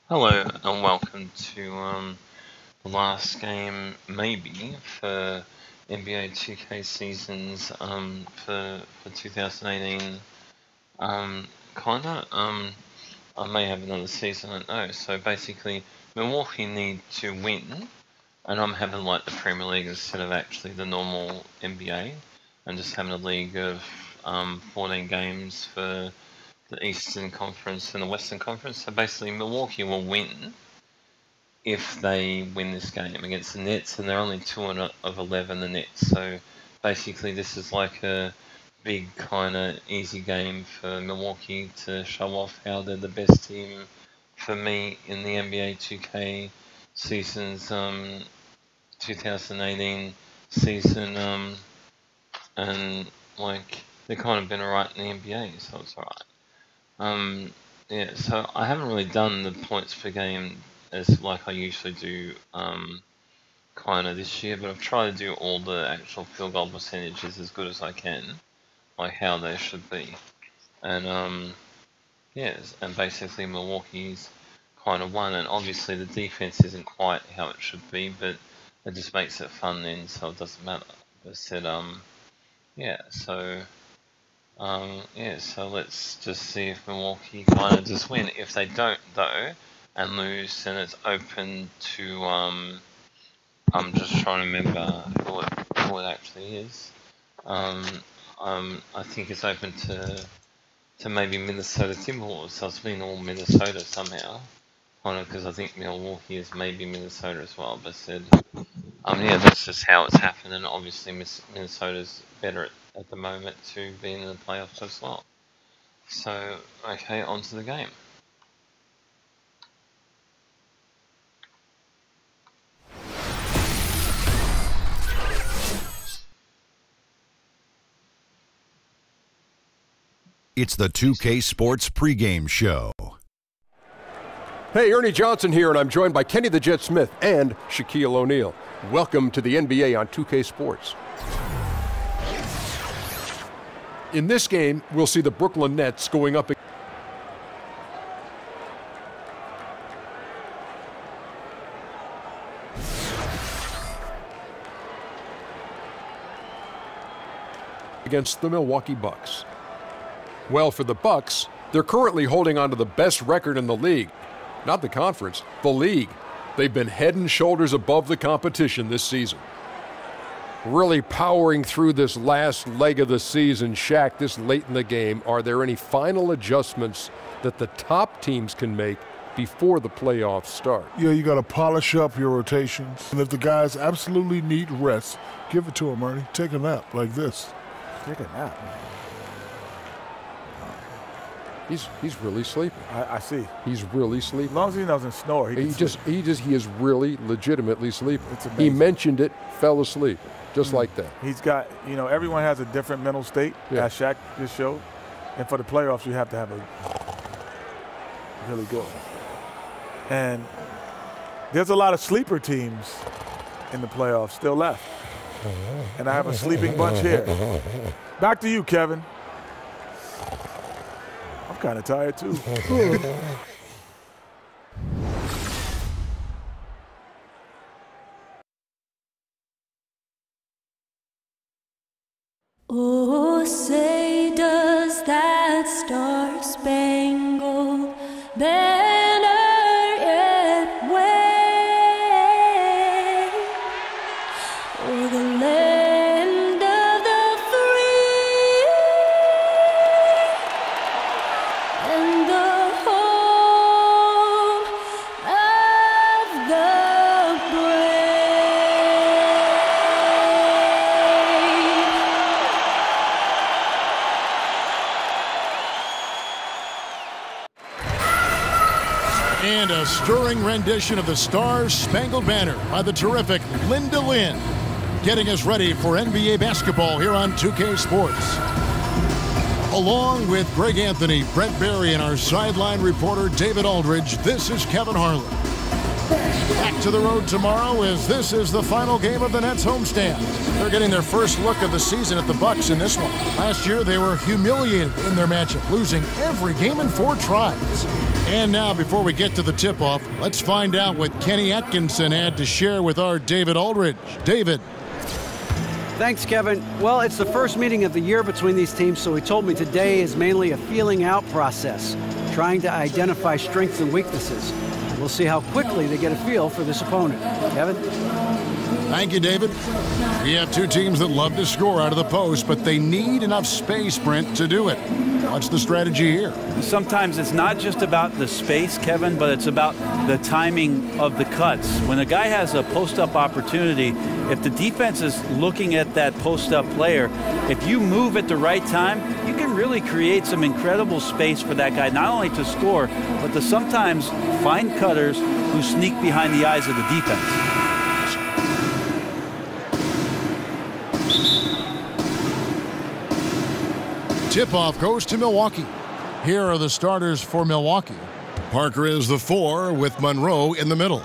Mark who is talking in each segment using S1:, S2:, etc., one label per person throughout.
S1: Hello and welcome to the last game, maybe, for NBA 2K seasons for 2018. Kinda. I may have another season, I don't know. So basically, Milwaukee need to win, and I'm having like the Premier League instead of actually the normal NBA, and just having a league of 14 games for the Eastern Conference and the Western Conference. So basically, Milwaukee will win if they win this game against the Nets, and they're only 2 of 11, the Nets. So basically, this is like a big kind of easy game for Milwaukee to show off how they're the best team for me in the NBA 2K seasons, 2018 season, and like they've kind of been alright in the NBA, so it's alright. Yeah, so I haven't really done the points per game as like I usually do, kind of this year, but I've tried to do all the actual field goal percentages as good as I can, like how they should be. And yeah, and basically Milwaukee's kind of won, and obviously the defense isn't quite how it should be, but it just makes it fun then, so it doesn't matter. But I said, yeah, so. Yeah, so let's just see if Milwaukee kind of just win. If they don't, though, and lose, then it's open to, I'm just trying to remember who it actually is. I think it's open to maybe Minnesota Timberwolves, so it's been all Minnesota somehow. Kind of, because I think Milwaukee is maybe Minnesota as well, but said, yeah, that's just how it's happened, and obviously Minnesota's better at the moment to be in the playoffs as well. So, okay, on to the game.
S2: It's the 2K Sports pregame show.
S3: Hey, Ernie Johnson here, and I'm joined by Kenny the Jet Smith and Shaquille O'Neal. Welcome to the NBA on 2K Sports. In this game, we'll see the Brooklyn Nets going up against the Milwaukee Bucks. Well, for the Bucks, they're currently holding on to the best record in the league. Not the conference, the league. They've been head and shoulders above the competition this season. Really powering through this last leg of the season, Shaq, this late in the game, are there any final adjustments that the top teams can make before the playoffs start?
S4: Yeah, you got to polish up your rotations. And if the guys absolutely need rest, give it to them, Ernie. Take a nap like this.
S5: Take a nap.
S3: He's really sleeping.
S5: I see.
S3: He's really sleeping.
S5: As long as he doesn't snore, he
S3: is really legitimately sleeping.
S5: It's amazing.
S3: He mentioned it, fell asleep, just like that.
S5: He's got, everyone has a different mental state, as Shaq just showed. And for the playoffs, you have to have a really good one. And there's a lot of sleeper teams in the playoffs still left. And I have a sleeping bunch here. Back to you, Kevin. I'm kind of tired, too.
S6: Oh, say does that star-spangled banner yet wave o'er the land of the free and the home of the brave?
S7: And a stirring rendition of the Star-Spangled Banner by the terrific Linda Lynn, getting us ready for NBA basketball here on 2K Sports. Along with Greg Anthony, Brent Barry, and our sideline reporter David Aldridge, this is Kevin Harlan. Back to the road tomorrow as this is the final game of the Nets homestand. They're getting their first look of the season at the Bucks in this one. Last year, they were humiliated in their matchup, losing every game in 4 tries. And now, before we get to the tip-off, let's find out what Kenny Atkinson had to share with our David Aldridge. David.
S8: Thanks, Kevin. Well, it's the first meeting of the year between these teams, so he told me today is mainly a feeling out process, trying to identify strengths and weaknesses. We'll see how quickly they get a feel for this opponent. Kevin?
S7: Thank you, David. We have two teams that love to score out of the post, but they need enough space, Brent, to do it. What's the strategy here?
S9: Sometimes it's not just about the space, Kevin, but it's about the timing of the cuts. When a guy has a post-up opportunity, if the defense is looking at that post-up player, if you move at the right time, you can really create some incredible space for that guy, not only to score, but to sometimes find cutters who sneak behind the eyes of the defense.
S7: Tip-off goes to Milwaukee. Here are the starters for Milwaukee. Parker is the 4 with Monroe in the middle.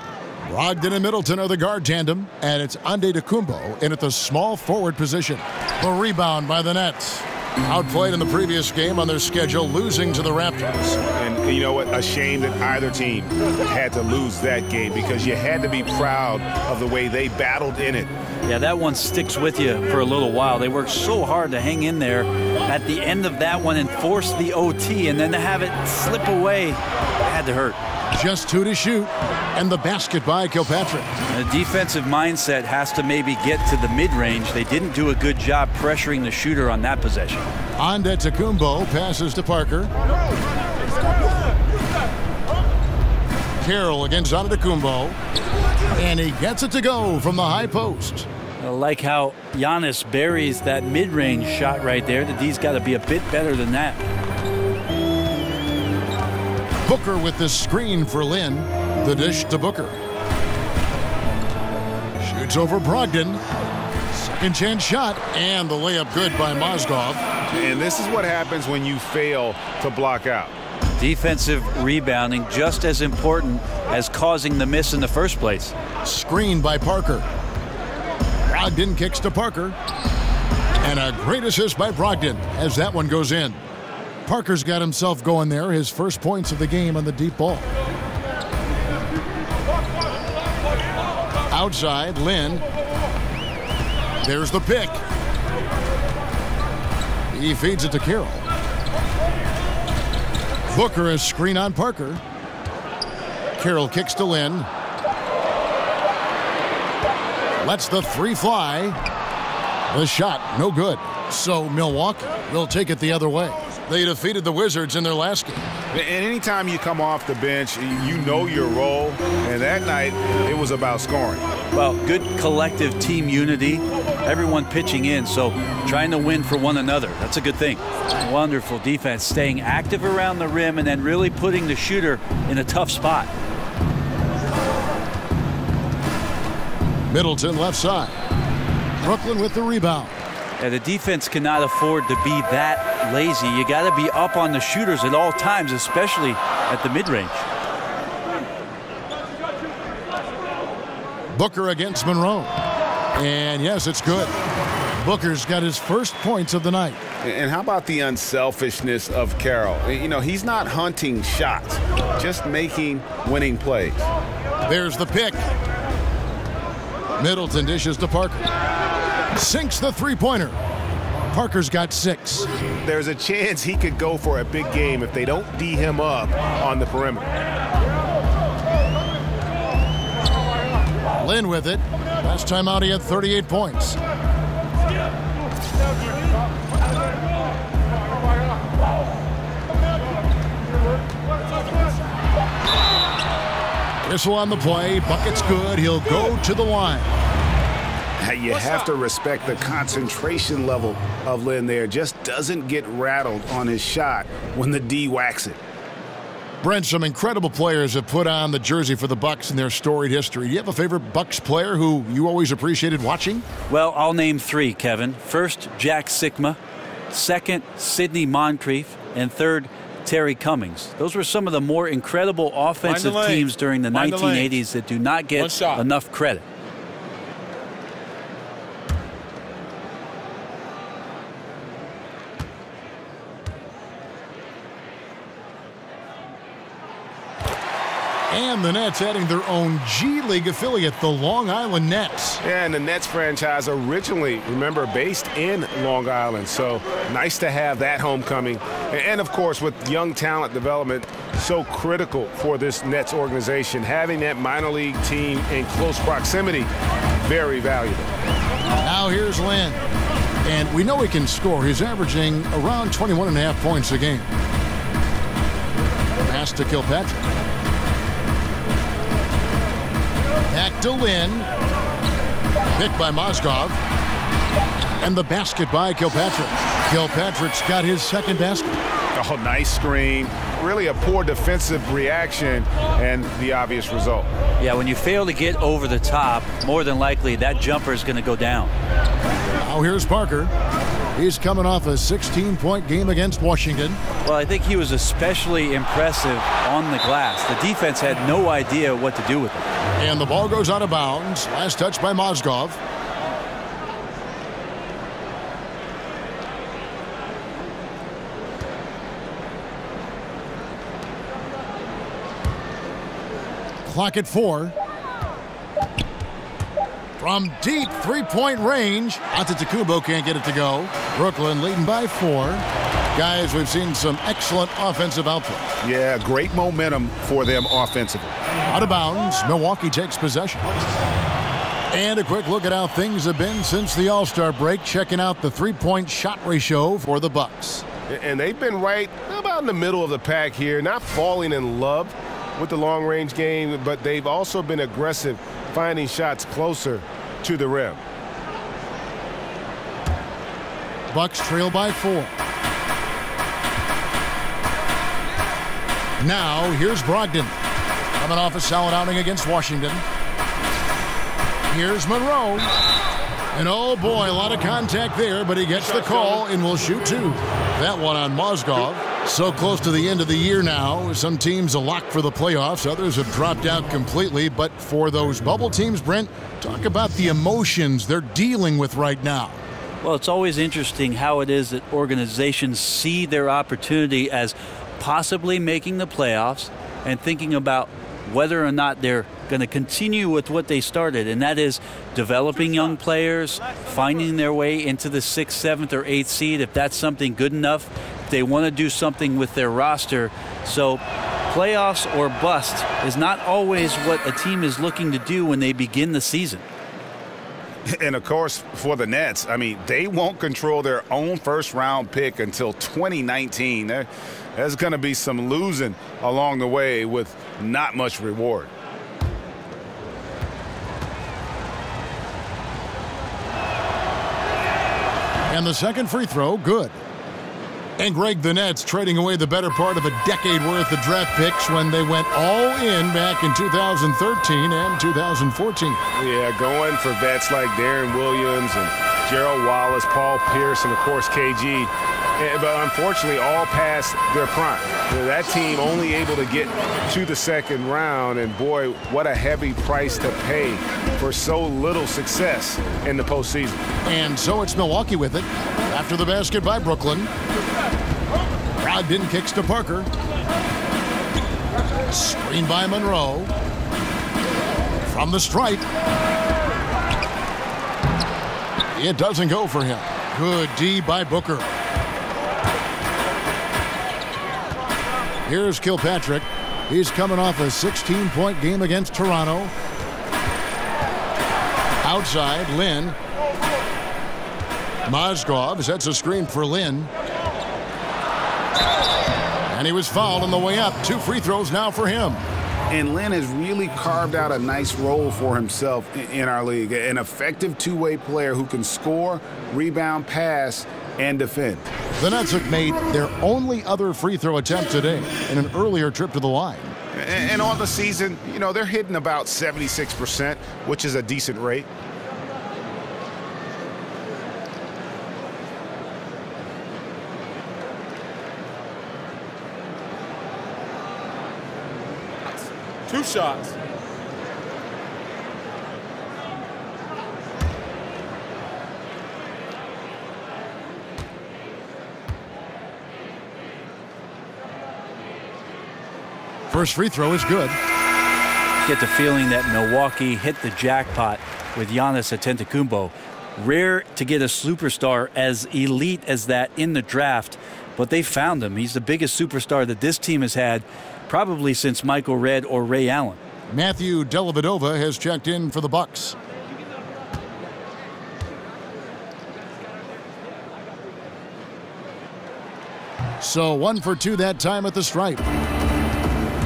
S7: Brogdon and Middleton are the guard tandem, and it's Antetokounmpo in at the small forward position. The rebound by the Nets. Outplayed in the previous game on their schedule, losing to the Raptors.
S10: And you know what? A shame that either team had to lose that game because you had to be proud of the way they battled in it.
S9: Yeah, that one sticks with you for a little while. They worked so hard to hang in there at the end of that one and force the OT, and then to have it slip away, it had to hurt.
S7: Just 2 to shoot, and the basket by Kilpatrick.
S9: The defensive mindset has to maybe get to the mid-range. They didn't do a good job pressuring the shooter on that possession.
S7: Antetokounmpo passes to Parker. Carroll against Antetokounmpo, and he gets it to go from the high post.
S9: I like how Giannis buries that mid-range shot right there. The D's got to be a bit better than that.
S7: Booker with the screen for Lynn. The dish to Booker. Shoots over Brogdon. Second chance shot, and the layup good by Mozgov.
S10: And this is what happens when you fail to block out.
S9: Defensive rebounding just as important as causing the miss in the first place.
S7: Screen by Parker. Brogdon kicks to Parker. And a great assist by Brogdon as that one goes in. Parker's got himself going there, his first points of the game on the deep ball. Outside, Lynn. There's the pick. He feeds it to Carroll. Booker is screen on Parker. Carroll kicks to Lynn. Lets the 3 fly. The shot, no good. So Milwaukee will take it the other way. They defeated the Wizards in their last game.
S10: And anytime you come off the bench, you know your role. And that night, it was about scoring.
S9: Well, good collective team unity. Everyone pitching in, so trying to win for one another. That's a good thing. Wonderful defense, staying active around the rim and then really putting the shooter in a tough spot.
S7: Middleton left side. Brooklyn with the rebound.
S9: Yeah, the defense cannot afford to be that lazy. You got to be up on the shooters at all times, especially at the mid-range.
S7: Booker against Monroe. And yes, it's good. Booker's got his first points of the night.
S10: And how about the unselfishness of Carroll? You know, he's not hunting shots, just making winning plays.
S7: There's the pick. Middleton dishes to Parker. Sinks the three-pointer. Parker's got 6.
S10: There's a chance he could go for a big game if they don't D him up on the perimeter.
S7: Lynn with it. Last time out he had 38 points. Whistle on the play. Bucket's good. He'll go to the line.
S10: You have to respect the concentration level of Lynn there. Just doesn't get rattled on his shot when the D whacks it.
S7: Brent, some incredible players have put on the jersey for the Bucks in their storied history. Do you have a favorite Bucks player who you always appreciated watching?
S9: Well, I'll name 3, Kevin. First, Jack Sikma. Second, Sidney Moncrief. And third, Terry Cummings. Those were some of the more incredible offensive teams during the 1980s that do not get enough credit.
S7: And the Nets adding their own G League affiliate, the Long Island Nets.
S10: Yeah, and the Nets franchise originally, remember, based in Long Island. So nice to have that homecoming. And of course, with young talent development, so critical for this Nets organization. Having that minor league team in close proximity, very valuable.
S7: Now here's Lynn. And we know he can score. He's averaging around 21.5 points a game. Pass to Kilpatrick. Back to Lynn. Picked by Mozgov. And the basket by Kilpatrick. Kilpatrick's got his second basket.
S10: Oh, nice screen. Really a poor defensive reaction and the obvious result.
S9: Yeah, when you fail to get over the top, more than likely that jumper is going to go down.
S7: Now here's Parker. He's coming off a 16-point game against Washington.
S9: Well, I think he was especially impressive on the glass. The defense had no idea what to do with it.
S7: And the ball goes out of bounds. Last touch by Mozgov. Clock at 4. From deep three-point range. Antetokounmpo can't get it to go. Brooklyn leading by 4. Guys, we've seen some excellent offensive output.
S10: Yeah, great momentum for them offensively.
S7: Out of bounds, Milwaukee takes possession. And a quick look at how things have been since the All-Star break, checking out the three-point shot ratio for the Bucks.
S10: And they've been right about in the middle of the pack here, not falling in love with the long-range game, but they've also been aggressive, finding shots closer to the rim.
S7: Bucks trail by 4. Now, here's Brogdon. Coming off a solid outing against Washington. Here's Monroe. And oh boy, a lot of contact there, but he gets the call and will shoot 2. That one on Mozgov. So close to the end of the year now. Some teams a lock for the playoffs. Others have dropped out completely. But for those bubble teams, Brent, talk about the emotions they're dealing with right now.
S9: Well, it's always interesting how it is that organizations see their opportunity as possibly making the playoffs and thinking about whether or not they're going to continue with what they started, and that is developing young players, finding their way into the 6th, 7th, or 8th seed if that's something good enough. If they want to do something with their roster. So playoffs or bust is not always what a team is looking to do when they begin the season.
S10: And, of course, for the Nets, I mean, they won't control their own first-round pick until 2019. There's going to be some losing along the way with not much reward.
S7: And the second free throw, good. And Greg, the Nets trading away the better part of a decade worth of draft picks when they went all in back in 2013 and 2014.
S10: Yeah, going for vets like Darren Williams and Gerald Wallace, Paul Pierce, and of course KG. But unfortunately, all past their prime. That team only able to get to the second round, and boy, what a heavy price to pay for so little success in the postseason.
S7: And so it's Milwaukee with it. After the basket by Brooklyn. Brogdon kicks to Parker. Screen by Monroe. From the stripe. It doesn't go for him. Good D by Booker. Here's Kilpatrick. He's coming off a 16-point game against Toronto. Outside, Lynn. Mozgov sets a screen for Lynn. And he was fouled on the way up. 2 free throws now for him.
S10: And Lynn has really carved out a nice role for himself in our league. An effective two-way player who can score, rebound, pass, and defend.
S7: The Nets have made their only other free throw attempt today in an earlier trip to the line.
S10: And on the season, you know, they're hitting about 76%, which is a decent rate.
S5: Two shots.
S7: First free throw is good.
S9: get the feeling that Milwaukee hit the jackpot with Giannis Antetokounmpo. Rare to get a superstar as elite as that in the draft, but they found him. He's the biggest superstar that this team has had probably since Michael Redd or Ray Allen.
S7: Matthew Dellavedova has checked in for the Bucks. So 1 for 2 that time at the stripe.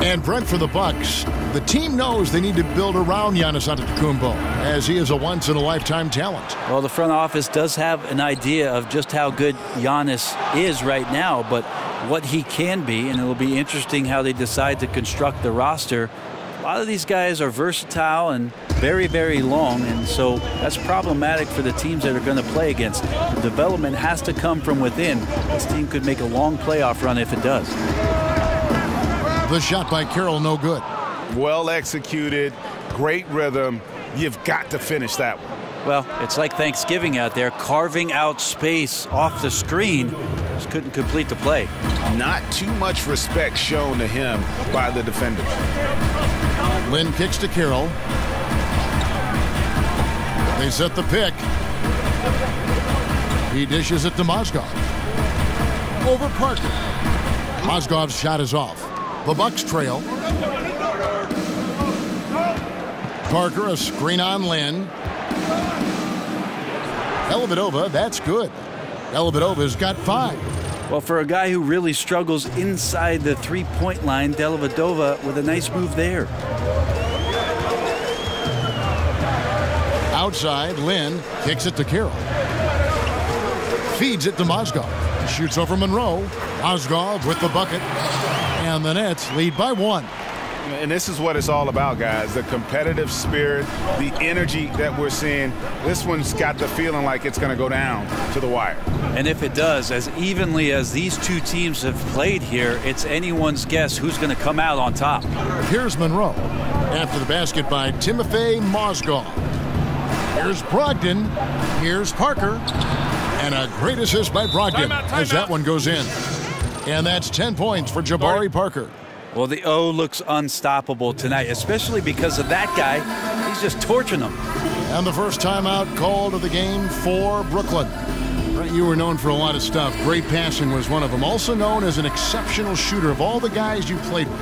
S7: And Brent, for the Bucks, the team knows they need to build around Giannis Antetokounmpo, as he is a once-in-a-lifetime talent.
S9: Well, the front office does have an idea of just how good Giannis is right now, but what he can be, and it'll be interesting how they decide to construct the roster. A lot of these guys are versatile and very, very long, and so that's problematic for the teams that are going to play against. The development has to come from within. This team could make a long playoff run if it does.
S7: The shot by Carroll, no good.
S10: Well executed, great rhythm. You've got to finish that one.
S9: Well, it's like Thanksgiving out there, carving out space off the screen. Just couldn't complete the play.
S10: Not too much respect shown to him by the defenders.
S7: Lynn kicks to Carroll. They set the pick. He dishes it to Mozgov. Over Parker. Mozgov's shot is off. The Bucks trail. Parker, a screen on Lynn. Dellavedova, that's good. Dellavedova's got 5.
S9: Well, for a guy who really struggles inside the three-point line, Dellavedova with a nice move there.
S7: Outside, Lynn kicks it to Carroll. Feeds it to Mozgov. Shoots over Monroe. Mozgov with the bucket. And the Nets lead by 1.
S10: And this is what it's all about, guys. The competitive spirit, the energy that we're seeing. This one's got the feeling like it's going to go down to the wire.
S9: And if it does, as evenly as these two teams have played here, it's anyone's guess who's going to come out on top.
S7: Here's Monroe. After the basket by Timofey Mozgov. Here's Brogdon. Here's Parker. And a great assist by Brogdon as that one goes in. And that's 10 points for Jabari Parker.
S9: Well, the O looks unstoppable tonight, especially because of that guy. He's just torching them.
S7: And the first timeout called of the game for Brooklyn. Right, you were known for a lot of stuff. Great passing was one of them. Also known as an exceptional shooter. Of all the guys you played with,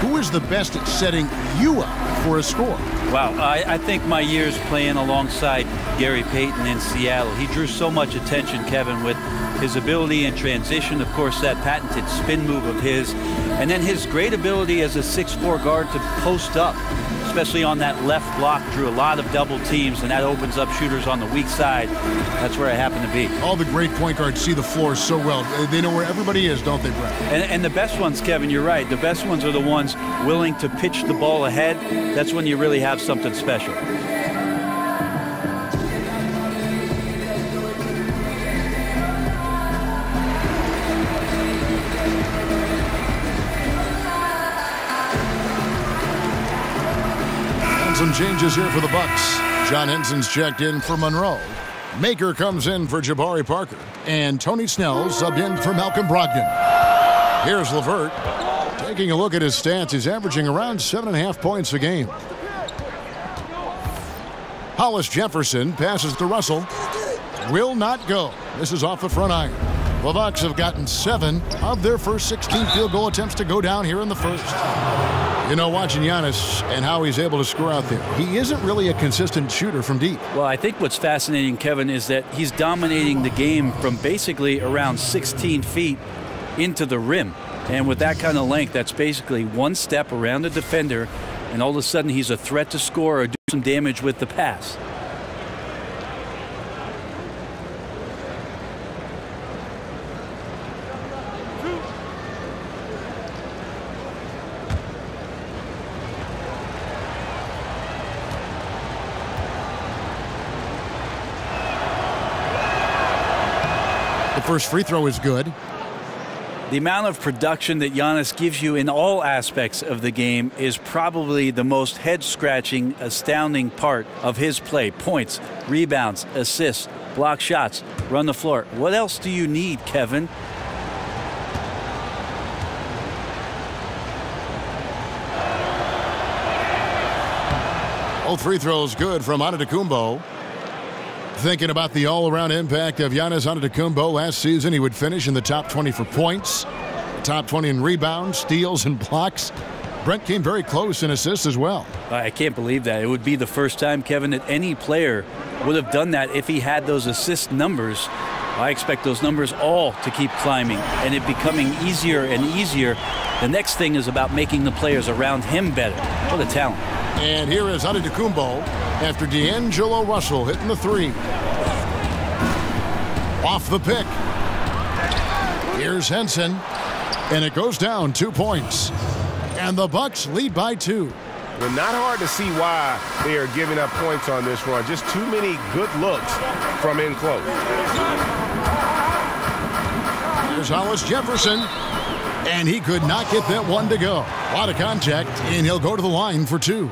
S7: who is the best at setting you up for a score?
S9: Wow, I think my years playing alongside Gary Payton in Seattle, he drew so much attention, Kevin, with his ability in transition, of course, that patented spin move of his, and then his great ability as a 6'4" guard to post up, especially on that left block, drew a lot of double teams, and that opens up shooters on the weak side. That's where I happen to be.
S7: All the great point guards see the floor so well. They know where everybody is, don't they, Brett?
S9: And the best ones, Kevin, you're right. The best ones are the ones willing to pitch the ball ahead. That's when you really have something special.
S7: Some changes here for the Bucks. John Henson's checked in for Monroe. Maker comes in for Jabari Parker. And Tony Snell subbed in for Malcolm Brogdon. Here's LeVert. Taking a look at his stats, he's averaging around 7.5 points a game. Hollis Jefferson passes to Russell. Will not go. This is off the front iron. The Bucks have gotten 7 of their first 16 field goal attempts to go down here in the first. You know, watching Giannis and how he's able to score out there, he isn't really a consistent shooter from deep.
S9: Well, I think what's fascinating, Kevin, is that he's dominating the game from basically around 16 feet into the rim. And with that kind of length, that's basically one step around the defender, and all of a sudden he's a threat to score or do some damage with the pass.
S7: First free throw is good.
S9: The amount of production that Giannis gives you in all aspects of the game is probably the most head-scratching, astounding part of his play. Points, rebounds, assists, block shots, run the floor. What else do you need, Kevin?
S7: Both free throws good from Antetokounmpo. Thinking about the all-around impact of Giannis Antetokounmpo last season, he would finish in the top 20 for points, top 20 in rebounds, steals, and blocks. Brent came very close in assists as well.
S9: I can't believe that. It would be the first time, Kevin, that any player would have done that if he had those assist numbers. I expect those numbers all to keep climbing and it becoming easier and easier. The next thing is about making the players around him better. What a talent.
S7: And here is Antetokounmpo after D'Angelo Russell hitting the three. Off the pick. Here's Henson. And it goes down 2 points. And the Bucks lead by 2.
S10: Well, not hard to see why they are giving up points on this run. Just too many good looks from in close.
S7: Here's Hollis Jefferson. And he could not get that one to go. A lot of contact, and he'll go to the line for 2.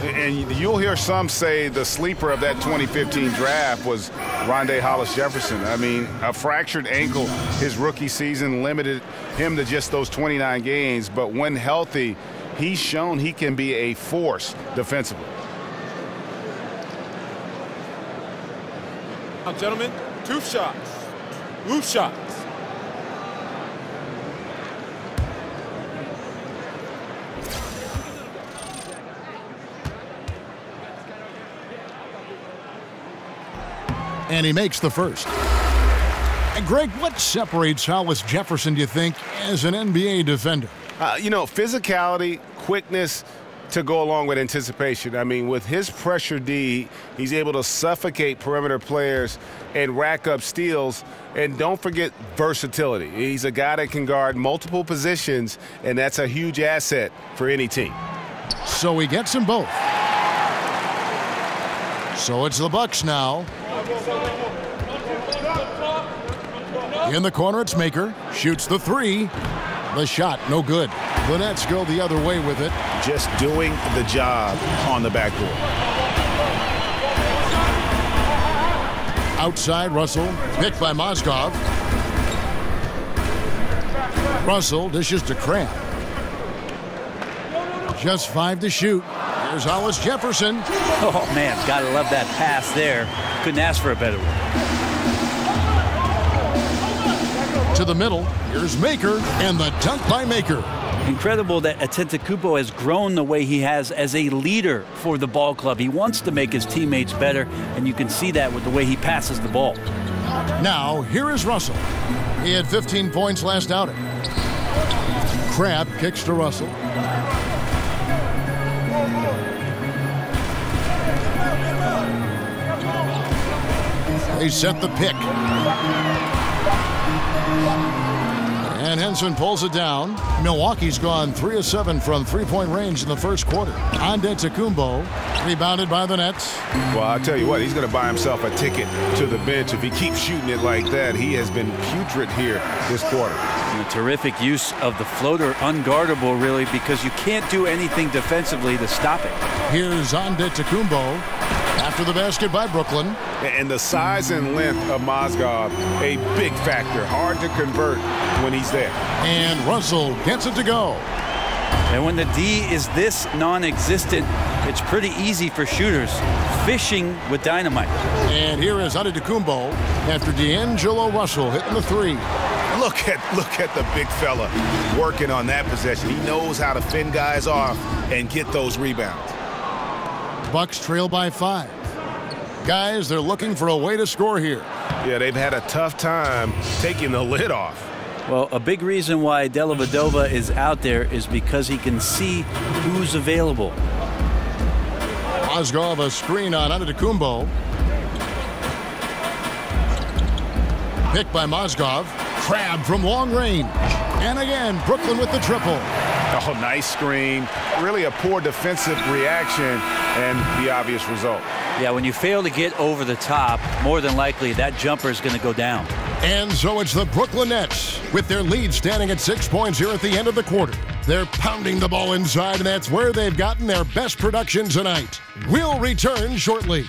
S11: And you'll hear some say the sleeper of that 2015 draft was Rondé Hollis Jefferson. I mean, a fractured ankle his rookie season limited him to just those 29 games. But when healthy, he's shown he can be a force defensively.
S5: Now, gentlemen, 2 shots. 2 shots.
S7: And he makes the first. And Greg, what separates Hollis Jefferson, do you think, as an NBA defender?
S10: Physicality, quickness to go along with anticipation. I mean, with his pressure D, he's able to suffocate perimeter players and rack up steals. And don't forget versatility. He's a guy that can guard multiple positions, and that's a huge asset for any team.
S7: So he gets them both. So it's the Bucks now. In the corner, it's Maker. Shoots the three. The shot, no good. The Nets go the other way with it.
S11: Just doing the job on the backboard.
S7: Outside, Russell. Picked by Mozgov. Russell dishes to Crab. Just 5 to shoot. Here's Hollis Jefferson.
S9: Oh, man, gotta love that pass there. Couldn't ask for a better one.
S7: To the middle, here's Maker, and the dunk by Maker.
S9: Incredible that Antetokounmpo has grown the way he has as a leader for the ball club. He wants to make his teammates better, and you can see that with the way he passes the ball.
S7: Now, here is Russell. He had 15 points last outing. Crab kicks to Russell. They set the pick. And Henson pulls it down. Milwaukee's gone 3 of 7 from three-point range in the first quarter. Antetokounmpo, rebounded by the Nets.
S10: Well, I'll tell you what, he's going to buy himself a ticket to the bench. If he keeps shooting it like that, he has been putrid here this quarter.
S9: And a terrific use of the floater, unguardable really, because you can't do anything defensively to stop it.
S7: Here's Antetokounmpo after the basket by Brooklyn.
S10: And the size and length of Mozgov, a big factor. Hard to convert when he's there.
S7: And Russell gets it to go.
S9: And when the D is this non-existent, it's pretty easy for shooters. Fishing with dynamite.
S7: And here is Antetokounmpo after D'Angelo Russell hitting the three.
S11: Look at the big fella working on that possession. He knows how to fend guys off and get those rebounds.
S7: Bucks trail by 5. Guys, they're looking for a way to score here.
S10: Yeah, they've had a tough time taking the lid off.
S9: Well, a big reason why Dellavedova is out there is because he can see who's available.
S7: Mozgov a screen on Antetokounmpo. Picked by Mozgov. Crab from long range. And again, Brooklyn with the triple.
S11: Oh, nice screen. Really a poor defensive reaction and the obvious result.
S9: Yeah, when you fail to get over the top, more than likely that jumper is going to go down.
S7: And so it's the Brooklyn Nets with their lead standing at 6 points here at the end of the quarter. They're pounding the ball inside, and that's where they've gotten their best production tonight. We'll return shortly.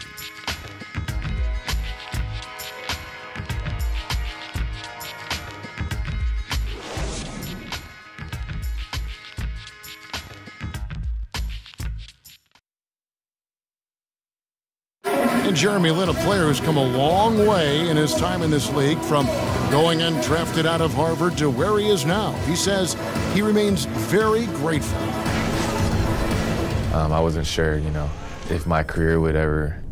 S7: And Jeremy Lin, a player who's come a long way in his time in this league, from going undrafted out of Harvard to where he is now. He says he remains very grateful.
S12: I wasn't sure, if my career would ever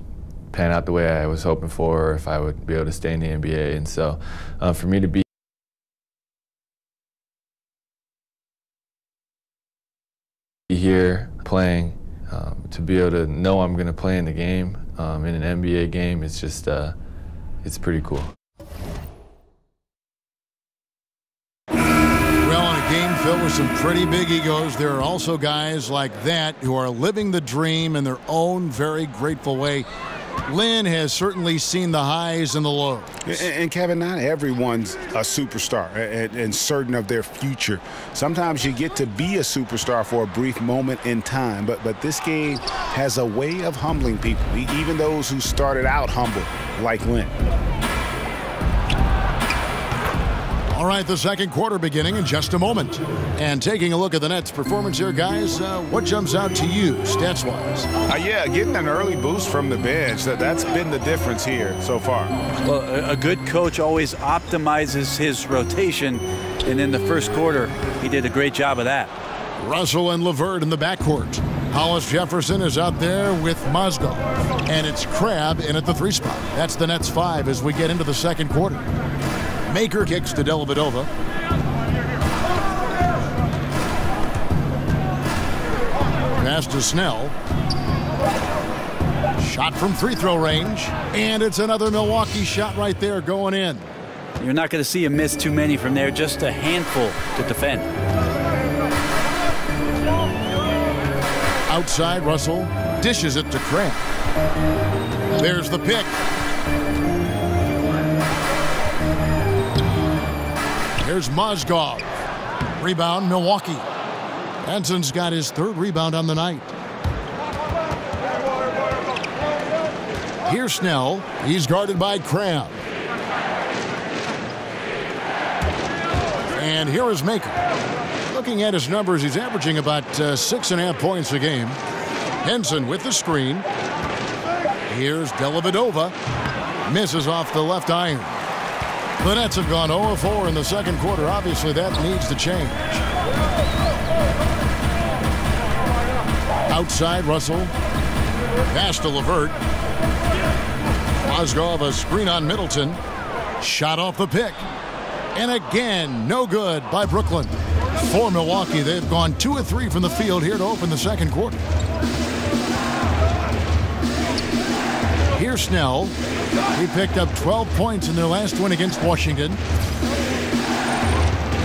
S12: pan out the way I was hoping for, or if I would be able to stay in the NBA. And so for me to be here playing, to be able to know I'm going to play in the game, in an NBA game, it's just, it's pretty cool.
S7: Well, in a game filled with some pretty big egos, there are also guys like that who are living the dream in their own very grateful way. Lin has certainly seen the highs and the lows.
S11: And Kevin, not everyone's a superstar and certain of their future. Sometimes you get to be a superstar for a brief moment in time, but this game has a way of humbling people, even those who started out humble, like Lin.
S7: All right, the second quarter beginning in just a moment. And taking a look at the Nets' performance here, guys, what jumps out to you, stats-wise?
S11: Yeah, getting an early boost from the bench, that's been the difference here so far.
S9: Well, a good coach always optimizes his rotation, and in the first quarter, he did a great job of that.
S7: Russell and LeVert in the backcourt. Hollis Jefferson is out there with Mozgov. And it's Crabbe in at the 3 spot. That's the Nets 5 as we get into the second quarter. Maker kicks to Dellavedova. Pass to Snell. Shot from free-throw range. And it's another Milwaukee shot right there going in.
S9: You're not going to see him miss too many from there, just a handful to defend.
S7: Outside, Russell dishes it to Crabbe. There's the pick. Here's Mozgov. Rebound, Milwaukee. Benson's got his 3rd rebound on the night. Here's Snell. He's guarded by Crabbe. And here is Maker. Looking at his numbers, he's averaging about 6.5 points a game. Henson with the screen. Here's Dellavedova. Misses off the left iron. The Nets have gone 0-4 in the second quarter. Obviously, that needs to change. Outside, Russell. Pass to LeVert. Mozgov, a screen on Middleton. Shot off the pick. And again, no good by Brooklyn. For Milwaukee, they've gone 2 of 3 from the field here to open the second quarter. Here's Snell. He picked up 12 points in their last win against Washington.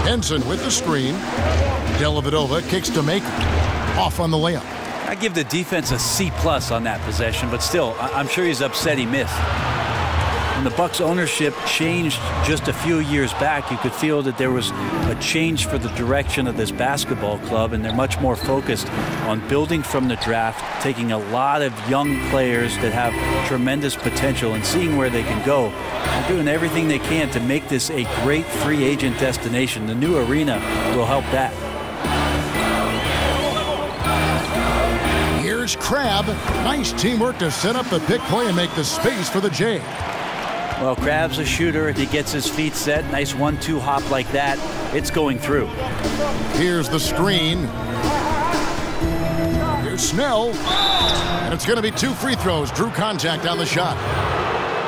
S7: Henson with the screen. Dellavedova kicks to Maker. Off on the layup.
S9: I give the defense a C+ on that possession, but still, I'm sure he's upset he missed. When the Bucks ownership changed just a few years back, you could feel that there was a change for the direction of this basketball club, and they're much more focused on building from the draft, taking a lot of young players that have tremendous potential and seeing where they can go. They're doing everything they can to make this a great free agent destination. The new arena will help that.
S7: Here's Crabbe. Nice teamwork to set up the pick play and make the space for the J.
S9: Well, Crabbe's a shooter. He gets his feet set. Nice 1-2 hop like that. It's going through.
S7: Here's the screen. Here's Snell. And it's going to be 2 free throws. Drew contact on the shot.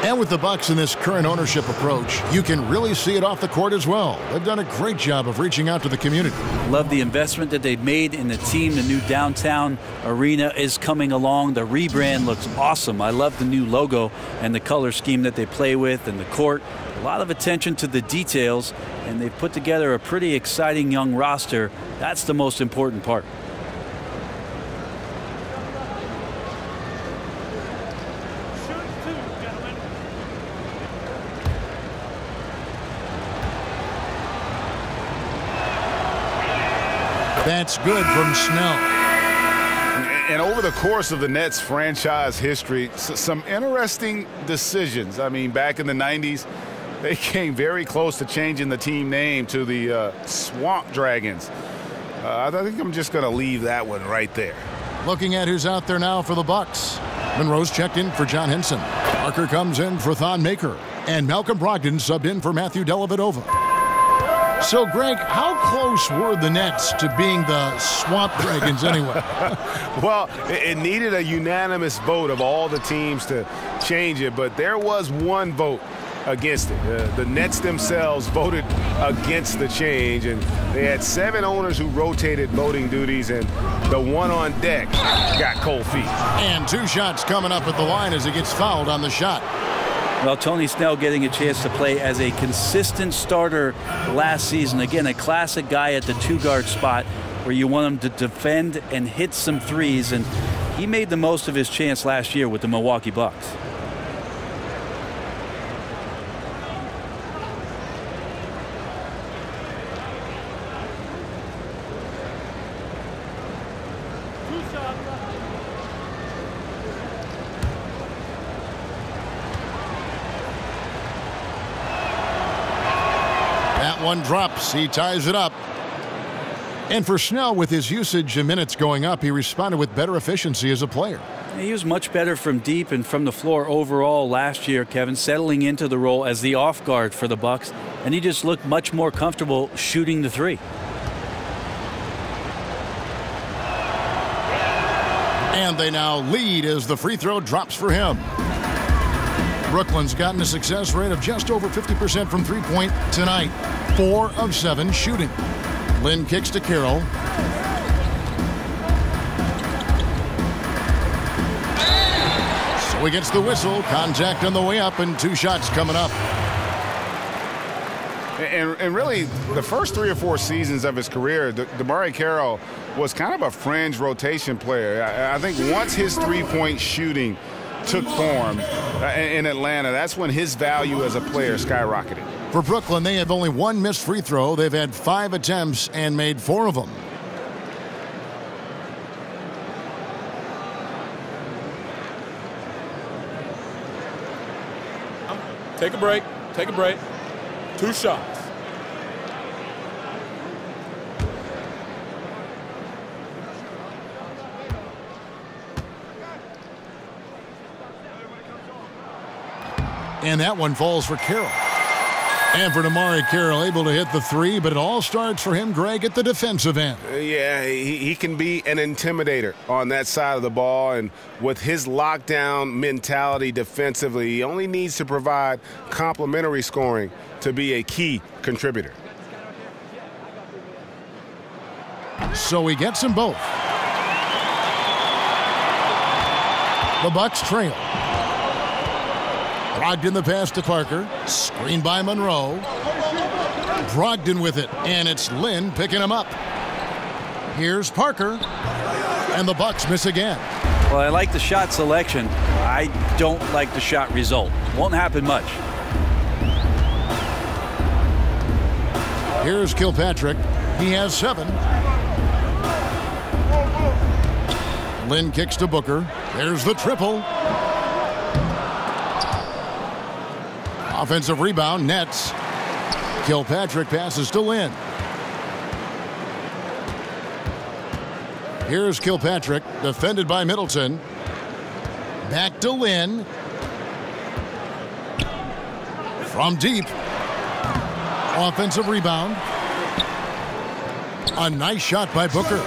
S7: And with the Bucks in this current ownership approach, you can really see it off the court as well. They've done a great job of reaching out to the community.
S9: Love the investment that they've made in the team. The new downtown arena is coming along. The rebrand looks awesome. I love the new logo and the color scheme that they play with and the court. A lot of attention to the details, and they've put together a pretty exciting young roster. That's the most important part.
S7: That's good from Snell.
S11: And over the course of the Nets franchise history, some interesting decisions. I mean, back in the 90s, they came very close to changing the team name to the Swamp Dragons. I think I'm just going to leave that one right there.
S7: Looking at who's out there now for the Bucks. Monroe's checked in for John Henson. Parker comes in for Thon Maker. And Malcolm Brogdon subbed in for Matthew Dellavedova. So, Greg, how close were the Nets to being the Swamp Dragons anyway?
S11: Well, it needed a unanimous vote of all the teams to change it, but there was one vote against it. The Nets themselves voted against the change, and they had 7 owners who rotated voting duties, and the one on deck got cold feet.
S7: And 2 shots coming up at the line as he gets fouled on the shot.
S9: Well, Tony Snell getting a chance to play as a consistent starter last season. Again, a classic guy at the 2-guard spot where you want him to defend and hit some threes, and he made the most of his chance last year with the Milwaukee Bucks.
S7: One drops. He ties it up. And for Snell, with his usage and minutes going up, he responded with better efficiency as a player.
S9: He was much better from deep and from the floor overall last year, Kevin, settling into the role as the off guard for the Bucks, and he just looked much more comfortable shooting the 3.
S7: And they now lead as the free throw drops for him. Brooklyn's gotten a success rate of just over 50% from three-point tonight. 4 of 7 shooting. Lynn kicks to Carroll. So he gets the whistle. Contact on the way up, and 2 shots coming up.
S11: And really, the first 3 or 4 seasons of his career, DeMarre Carroll was kind of a fringe rotation player. I think once his three-point shooting took form in Atlanta, that's when his value as a player skyrocketed.
S7: For Brooklyn, they have only 1 missed free throw. They've had 5 attempts and made 4 of them.
S13: Take a break. Take a break. 2 shots.
S7: And that one falls for Carroll. And for DeMarre Carroll, able to hit the 3, but it all starts for him, Greg, at the defensive end.
S11: Yeah, he can be an intimidator on that side of the ball, and with his lockdown mentality defensively, he only needs to provide complementary scoring to be a key contributor.
S7: So he gets them both. The Bucks trail. Brogdon the pass to Parker. Screen by Monroe. Brogdon with it, and it's Lynn picking him up. Here's Parker, and the Bucks miss again.
S9: Well, I like the shot selection. I don't like the shot result. Won't happen much.
S7: Here's Kilpatrick. He has 7. Lynn kicks to Booker. There's the triple. Offensive rebound, Nets. Kilpatrick passes to Lynn. Here's Kilpatrick, defended by Middleton. Back to Lynn. From deep. Offensive rebound. A nice shot by Booker.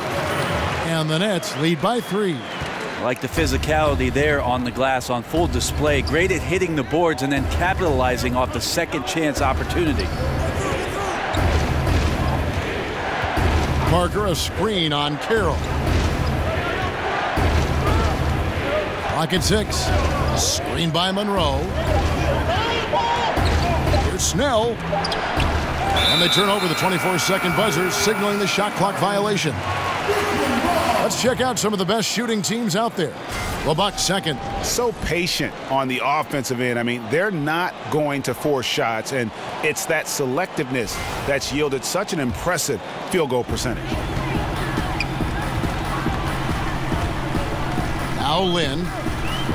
S7: And the Nets lead by 3.
S9: I like the physicality there on the glass on full display. Great at hitting the boards and then capitalizing off the second chance opportunity.
S7: Parker, a screen on Carroll. Clock at 6. Screen by Monroe. Here's Snell. And they turn over the 24-second buzzer, signaling the shot clock violation. Let's check out some of the best shooting teams out there. The Bucks second.
S11: So patient on the offensive end. I mean, they're not going to force shots, and it's that selectiveness that's yielded such an impressive field goal percentage.
S7: Now Lynn,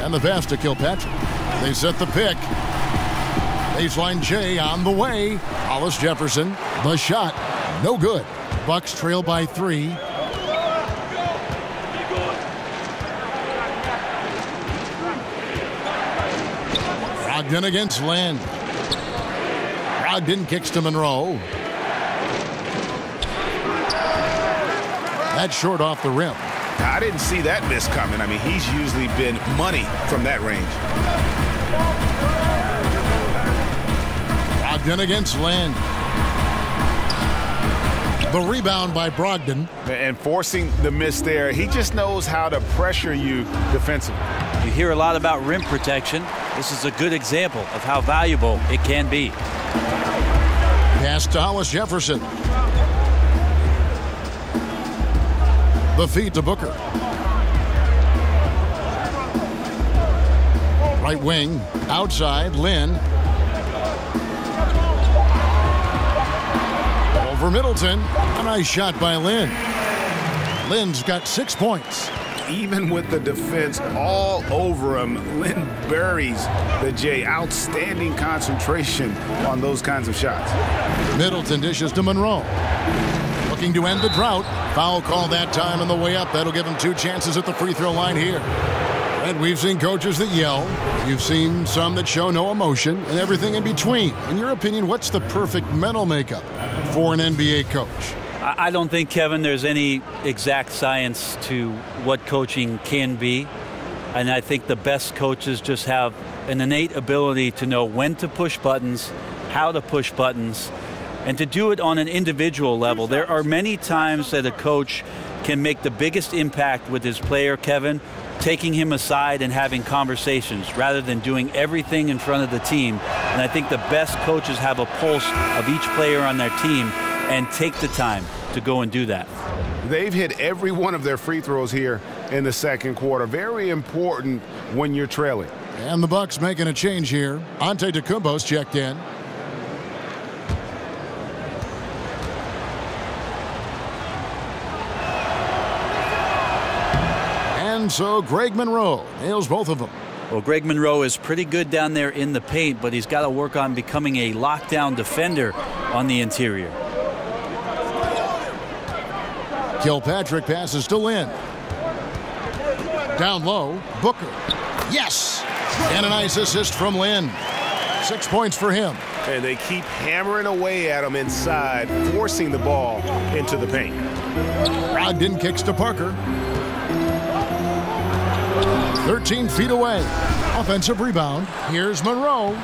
S7: and the pass to Kilpatrick. They set the pick. Baseline J on the way. Hollis Jefferson, the shot, no good. Bucks trail by 3. Brogdon against Lynn. Brogdon kicks to Monroe. That's short off the rim.
S11: I didn't see that miss coming. I mean, he's usually been money from that range.
S7: Brogdon against Lynn. The rebound by Brogdon.
S11: And forcing the miss there, he just knows how to pressure you defensively.
S9: You hear a lot about rim protection. This is a good example of how valuable it can be.
S7: Pass to Hollis Jefferson. The feed to Booker. Right wing, outside, Lynn. Over Middleton. A nice shot by Lynn. Lynn's got 6 points.
S11: Even with the defense all over him, Lynn buries the J. Outstanding concentration on those kinds of shots.
S7: Middleton dishes to Monroe. Looking to end the drought. Foul call that time on the way up. That'll give him 2 chances at the free throw line here. And we've seen coaches that yell. You've seen some that show no emotion and everything in between. In your opinion, what's the perfect mental makeup for an NBA coach?
S9: I don't think, Kevin, there's any exact science to what coaching can be. And I think the best coaches just have an innate ability to know when to push buttons, how to push buttons, and to do it on an individual level. There are many times that a coach can make the biggest impact with his player, Kevin, taking him aside and having conversations rather than doing everything in front of the team. And I think the best coaches have a pulse of each player on their team and take the time to go and do that.
S11: They've hit every one of their free throws here in the second quarter. Very important when you're trailing.
S7: And the Bucks making a change here. Antetokounmpo's checked in. And so Greg Monroe nails both of them.
S9: Well, Greg Monroe is pretty good down there in the paint, but he's got to work on becoming a lockdown defender on the interior.
S7: Kilpatrick passes to Lynn. Down low, Booker. Yes! And a nice assist from Lynn. 6 points for him.
S11: And they keep hammering away at him inside, forcing the ball into the paint.
S7: Brogdon kicks to Parker. 13 feet away. Offensive rebound. Here's Monroe.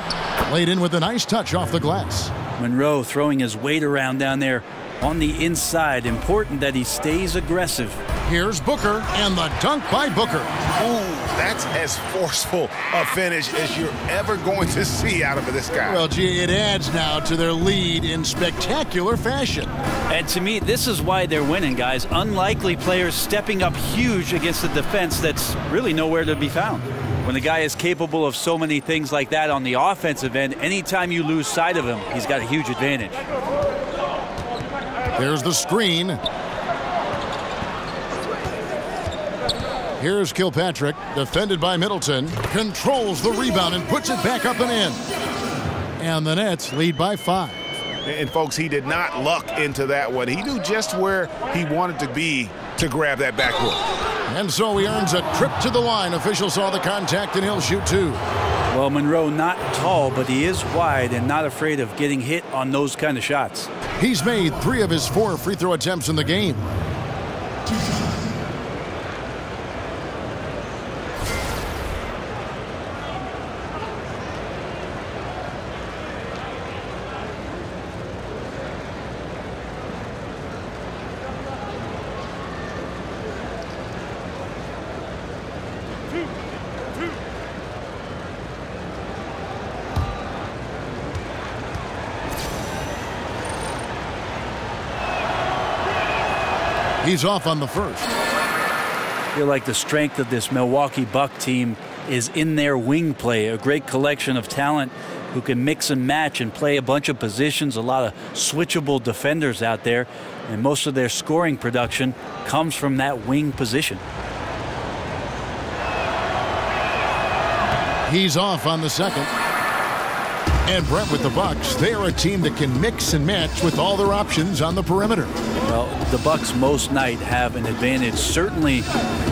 S7: Laid in with a nice touch off the glass.
S9: Monroe throwing his weight around down there on the inside. Important that he stays aggressive.
S7: Here's Booker, and the dunk by Booker.
S11: Ooh, that's as forceful a finish as you're ever going to see out of this guy.
S7: Well, gee, it adds now to their lead in spectacular fashion.
S9: And to me, this is why they're winning, guys. Unlikely players stepping up huge against a defense that's really nowhere to be found. When the guy is capable of so many things like that on the offensive end, anytime you lose sight of him, he's got a huge advantage.
S7: There's the screen. Here's Kilpatrick, defended by Middleton, controls the rebound and puts it back up and in. And the Nets lead by 5.
S11: And folks, he did not luck into that one. He knew just where he wanted to be to grab that backboard.
S7: And so he earns a trip to the line. Official saw the contact and he'll shoot 2.
S9: Well, Monroe not tall, but he is wide and not afraid of getting hit on those kind of shots.
S7: He's made 3 of his 4 free throw attempts in the game. He's off on the first.
S9: I feel like the strength of this Milwaukee Buck team is in their wing play. A great collection of talent who can mix and match and play a bunch of positions. A lot of switchable defenders out there. And most of their scoring production comes from that wing position.
S7: He's off on the second. And Brett, with the Bucks, they are a team that can mix and match with all their options on the perimeter.
S9: Well, the Bucks most night have an advantage, certainly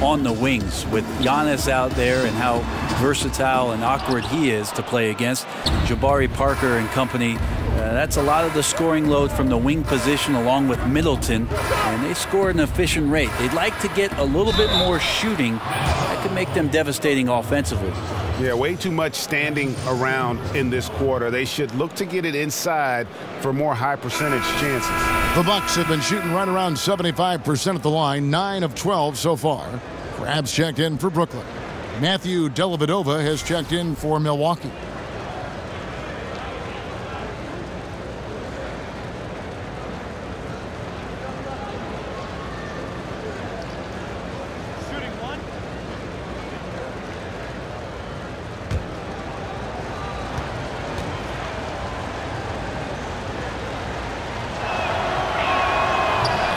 S9: on the wings, with Giannis out there and how versatile and awkward he is to play against. Jabari Parker and company, that's a lot of the scoring load from the wing position along with Middleton, and they score at an efficient rate. They'd like to get a little bit more shooting. That could make them devastating offensively.
S11: Yeah, way too much standing around in this quarter. They should look to get it inside for more high percentage chances.
S7: The Bucks have been shooting right around 75% at the line, 9 of 12 so far. Crabs checked in for Brooklyn. Matthew Dellavedova has checked in for Milwaukee.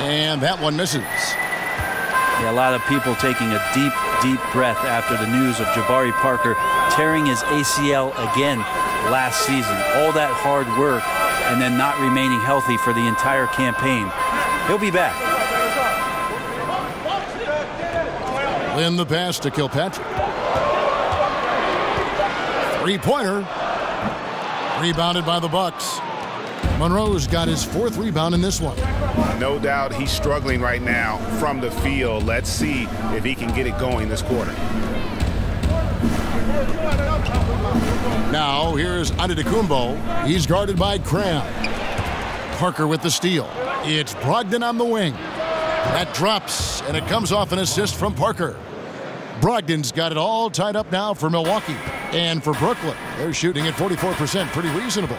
S7: And that one misses.
S9: Yeah, a lot of people taking a deep, deep breath after the news of Jabari Parker tearing his ACL again last season. All that hard work and then not remaining healthy for the entire campaign. He'll be back.
S7: In the pass to Kilpatrick. Three-pointer. Rebounded by the Bucks. Monroe's got his 4th rebound in this one.
S11: No doubt he's struggling right now from the field. Let's see if he can get it going this quarter.
S7: Now here's Antetokounmpo. He's guarded by Cram. Parker with the steal. It's Brogdon on the wing. That drops, and it comes off an assist from Parker. Brogdon's got it all tied up now for Milwaukee. And for Brooklyn, they're shooting at 44%, pretty reasonable.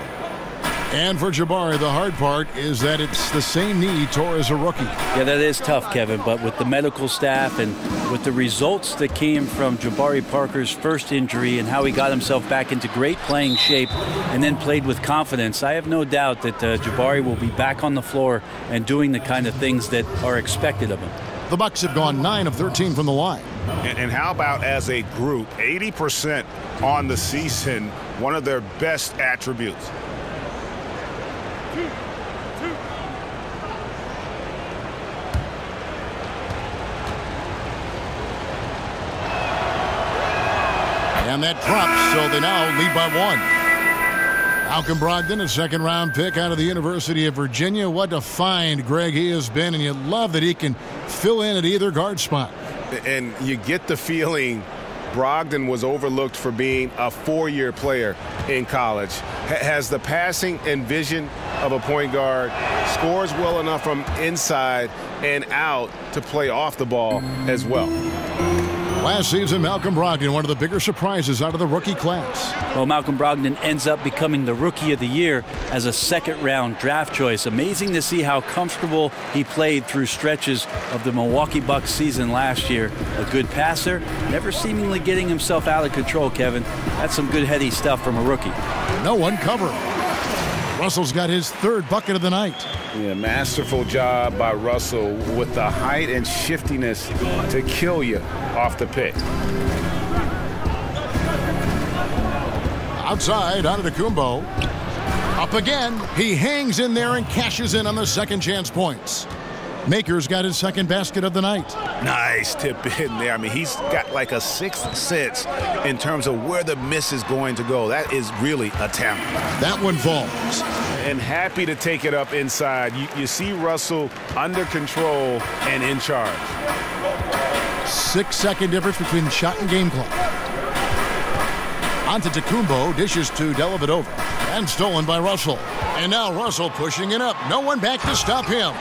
S7: And for Jabari, the hard part is that it's the same knee he tore as a rookie.
S9: Yeah, that is tough, Kevin, but with the medical staff and with the results that came from Jabari Parker's first injury and how he got himself back into great playing shape and then played with confidence, I have no doubt that Jabari will be back on the floor and doing the kind of things that are expected of him.
S7: The Bucks have gone 9 of 13 from the line.
S11: And how about as a group, 80% on the season, one of their best attributes.
S7: And that drops, so they now lead by 1. Malcolm Brogdon, a second-round pick out of the University of Virginia. What a find, Greg, he has been, and you love that he can fill in at either guard spot.
S11: And you get the feeling Brogdon was overlooked for being a 4-year player in college. Has the passing and vision of a point guard, scores well enough from inside and out to play off the ball as well.
S7: Last season, Malcolm Brogdon, one of the bigger surprises out of the rookie class.
S9: Well, Malcolm Brogdon ends up becoming the Rookie of the Year as a second-round draft choice. Amazing to see how comfortable he played through stretches of the Milwaukee Bucks season last year. A good passer, never seemingly getting himself out of control, Kevin. That's some good heady stuff from a rookie.
S7: No one covering. Russell's got his 3rd bucket of the night.
S11: Yeah, masterful job by Russell with the height and shiftiness to kill you off the pick.
S7: Outside, Antetokounmpo. Up again. He hangs in there and cashes in on the second chance points. Maker's got his 2nd basket of the night.
S11: Nice tip in there. I mean, he's got like a 6th sense in terms of where the miss is going to go. That is really a talent.
S7: That one falls.
S11: And happy to take it up inside. You see Russell under control and in charge.
S7: 6-second difference between the shot and game clock. Antetokounmpo dishes to Dellavedova and stolen by Russell. And now Russell pushing it up. No one back to stop him.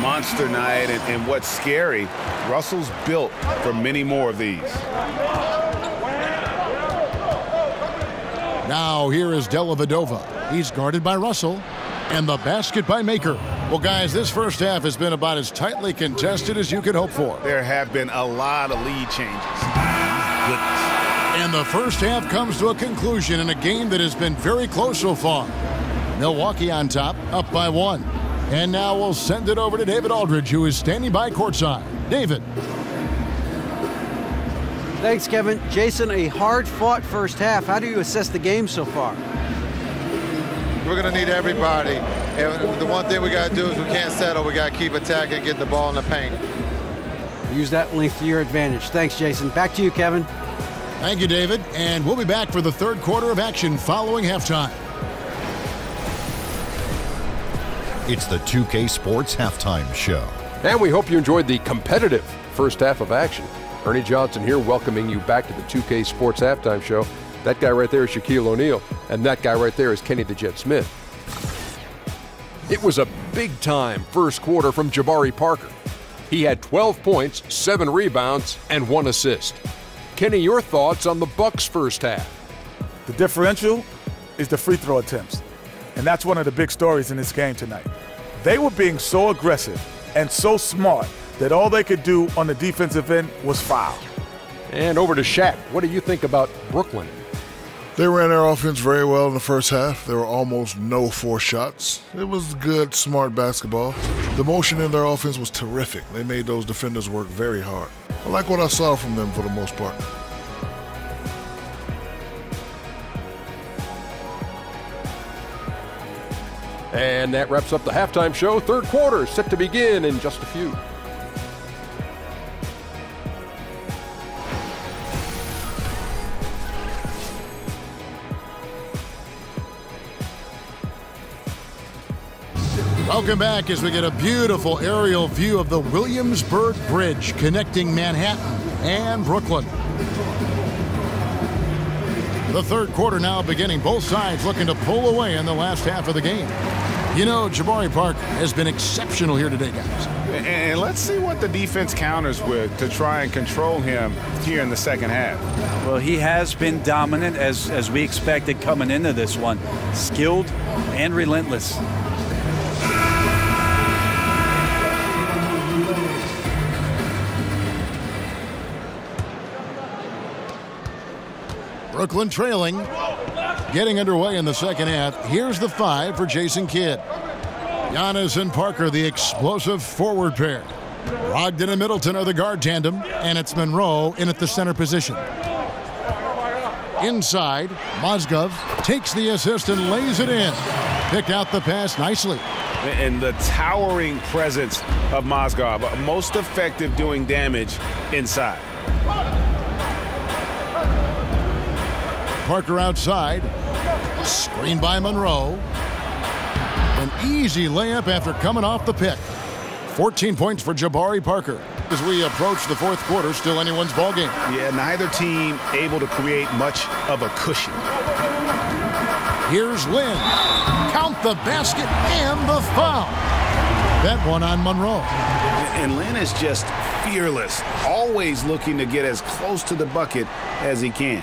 S11: Monster night, and what's scary, Russell's built for many more of these.
S7: Now here is Dellavedova. He's guarded by Russell, and the basket by Maker. Well, guys, this first half has been about as tightly contested as you could hope for.
S11: There have been a lot of lead changes. Goodness.
S7: And the first half comes to a conclusion in a game that has been very close so far. Milwaukee on top, up by 1. And now we'll send it over to David Aldridge, who is standing by courtside. David.
S8: Thanks, Kevin. Jason, a hard-fought first half. How do you assess the game so far?
S14: we're going to need everybody. And the one thing we got to do is we can't settle. We got to keep attacking, getting the ball in the paint.
S8: Use that length to your advantage. Thanks, Jason. Back to you, Kevin.
S7: Thank you, David. And we'll be back for the third quarter of action following halftime.
S2: It's the 2K Sports Halftime Show.
S3: And we hope you enjoyed the competitive first half of action. Ernie Johnson here welcoming you back to the 2K Sports Halftime Show. That guy right there is Shaquille O'Neal, and that guy right there is Kenny the Jet Smith. It was a big-time first quarter from Jabari Parker. He had 12 points, 7 rebounds, and 1 assist. Kenny, your thoughts on the Bucks' first half?
S5: The differential is the free throw attempts, and that's one of the big stories in this game tonight. They were being so aggressive and so smart that all they could do on the defensive end was foul.
S3: And over to Shaq. What do you think about Brooklyn?
S4: They ran their offense very well in the first half. There were almost no forced shots. It was good, smart basketball. The motion in their offense was terrific. They made those defenders work very hard. I like what I saw from them for the most part.
S3: And that wraps up the halftime show. Third quarter set to begin in just a few.
S7: Welcome back as we get a beautiful aerial view of the Williamsburg Bridge connecting Manhattan and Brooklyn. The third quarter now beginning. Both sides looking to pull away in the last half of the game. You know, Jabari Parker has been exceptional here today, guys.
S10: And let's see what the defense counters with to try and control him here in the second half.
S9: Well, he has been dominant as we expected coming into this one. Skilled and relentless.
S7: Brooklyn trailing, getting underway in the second half. Here's the 5 for Jason Kidd. Giannis and Parker, the explosive forward pair. Brogdon and Middleton are the guard tandem, and it's Monroe in at the center position. Inside, Mozgov takes the assist and lays it in. Picked out the pass nicely.
S10: And the towering presence of Mozgov, most effective doing damage inside.
S7: Parker outside, screened by Monroe. An easy layup after coming off the pick. 14 points for Jabari Parker. As we approach the fourth quarter, still anyone's ballgame.
S10: Yeah, neither team able to create much of a cushion.
S7: Here's Lynn. Count the basket and the foul. That one on Monroe.
S10: And Lynn is just fearless, always looking to get as close to the bucket as he can.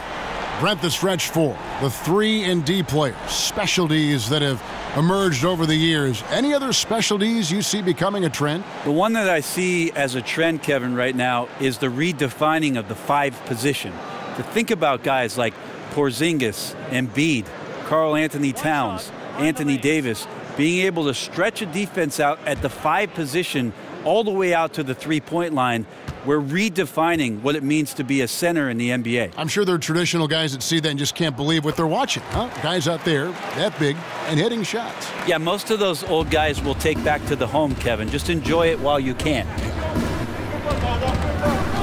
S7: Brent, the stretch 4, the 3 and D players, specialties that have emerged over the years. Any other specialties you see becoming a trend?
S9: The one that I see as a trend, Kevin, right now is the redefining of the 5 position. To think about guys like Porzingis, Embiid, Karl Anthony Towns, Anthony Davis, being able to stretch a defense out at the 5 position all the way out to the 3-point line. We're redefining what it means to be a center in the NBA.
S7: I'm sure there are traditional guys that see that and just can't believe what they're watching. Huh? Guys out there that big and hitting shots.
S9: Yeah, most of those old guys will take back to the home, Kevin. Just enjoy it while you can.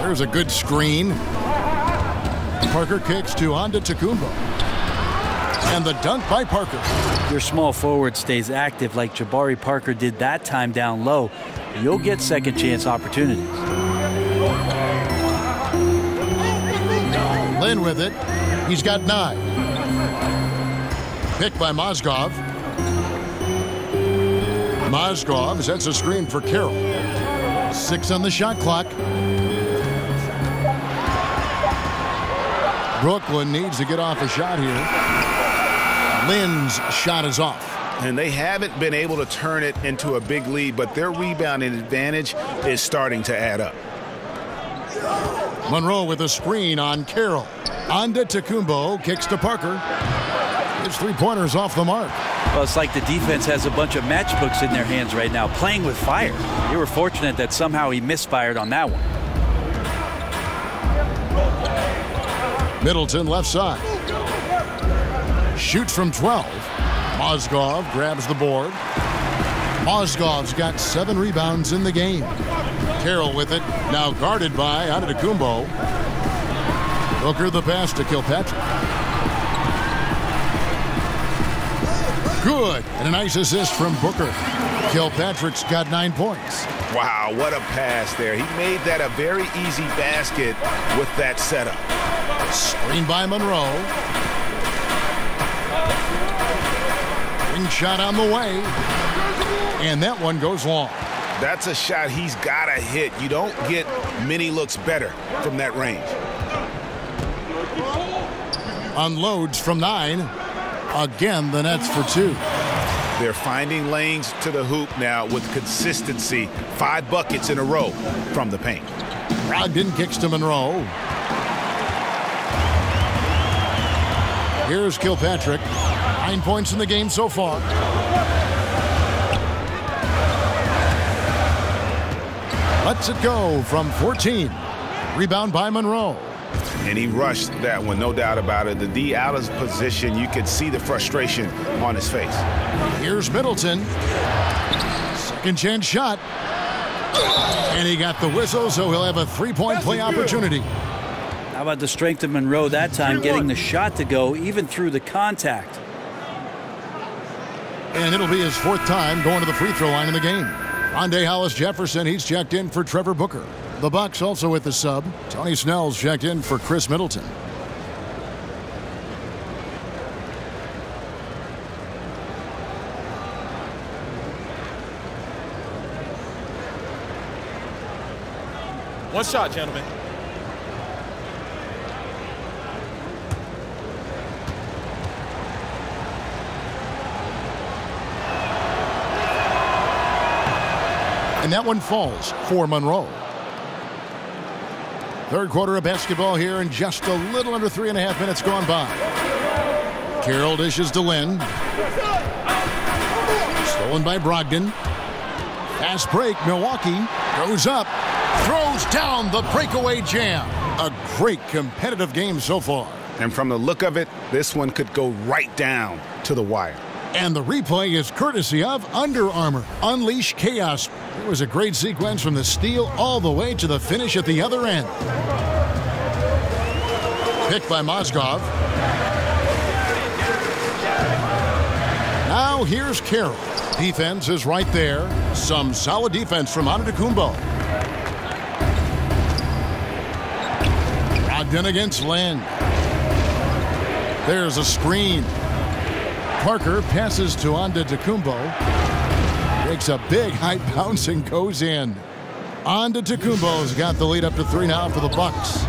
S7: There's a good screen. Parker kicks to Antetokounmpo. And the dunk by Parker.
S9: Your small forward stays active like Jabari Parker did that time down low. You'll get second chance opportunities.
S7: Lynn with it. He's got 9. Picked by Mozgov. Mozgov sets a screen for Carroll. 6 on the shot clock. Brooklyn needs to get off a shot here. Lynn's shot is off.
S10: And they haven't been able to turn it into a big lead, but their rebounding advantage is starting to add up.
S7: Monroe with a screen on Carroll. Antetokounmpo kicks to Parker. His 3-pointers off the mark.
S9: Well, it's like the defense has a bunch of matchbooks in their hands right now, playing with fire. You were fortunate that somehow he misfired on that one.
S7: Middleton left side. Shoots from 12. Mozgov grabs the board. Mozgov's got 7 rebounds in the game. Carroll with it, now guarded by Antetokounmpo. Booker the pass to Kilpatrick. Good, and a nice assist from Booker. Kilpatrick's got 9 points.
S11: Wow, what a pass there. He made that a very easy basket with that setup.
S7: Screen by Monroe. Ring shot on the way. And that one goes long.
S11: That's a shot he's got to hit. You don't get many looks better from that range.
S7: Unloads from 9. Again, the Nets for 2.
S11: They're finding lanes to the hoop now with consistency. 5 buckets in a row from the paint.
S7: Brogdon kicks to Monroe. Here's Kilpatrick. 9 points in the game so far. Lets it go from 14. Rebound by Monroe.
S11: And he rushed that one, no doubt about it. The D out of position, you could see the frustration on his face.
S7: Here's Middleton. Second chance shot. And he got the whistle, so he'll have a 3-point play opportunity.
S9: How about the strength of Monroe that time, getting the shot to go even through the contact.
S7: And it'll be his 4th time going to the free throw line in the game. Rondé Hollis-Jefferson, he's checked in for Trevor Booker. The Bucks also with the sub. Tony Snell's checked in for Chris Middleton.
S13: One shot, gentlemen.
S7: And that one falls for Monroe. Third quarter of basketball here, and just a little under 3.5 minutes gone by. Carroll dishes to Lynn. Stolen by Brogdon. Fast break, Milwaukee goes up, throws down the breakaway jam. A great competitive game so far.
S11: And from the look of it, this one could go right down to the wire.
S7: And the replay is courtesy of Under Armour. Unleash chaos. It was a great sequence from the steal all the way to the finish at the other end. Picked by Mozgov. Now here's Carroll. Defense is right there. Some solid defense from Antetokounmpo. Brogdon against Lynn. There's a screen. Parker passes to Antetokounmpo. Makes a big high bounce and goes in. Antetokounmpo's got the lead up to 3 now for the Bucks.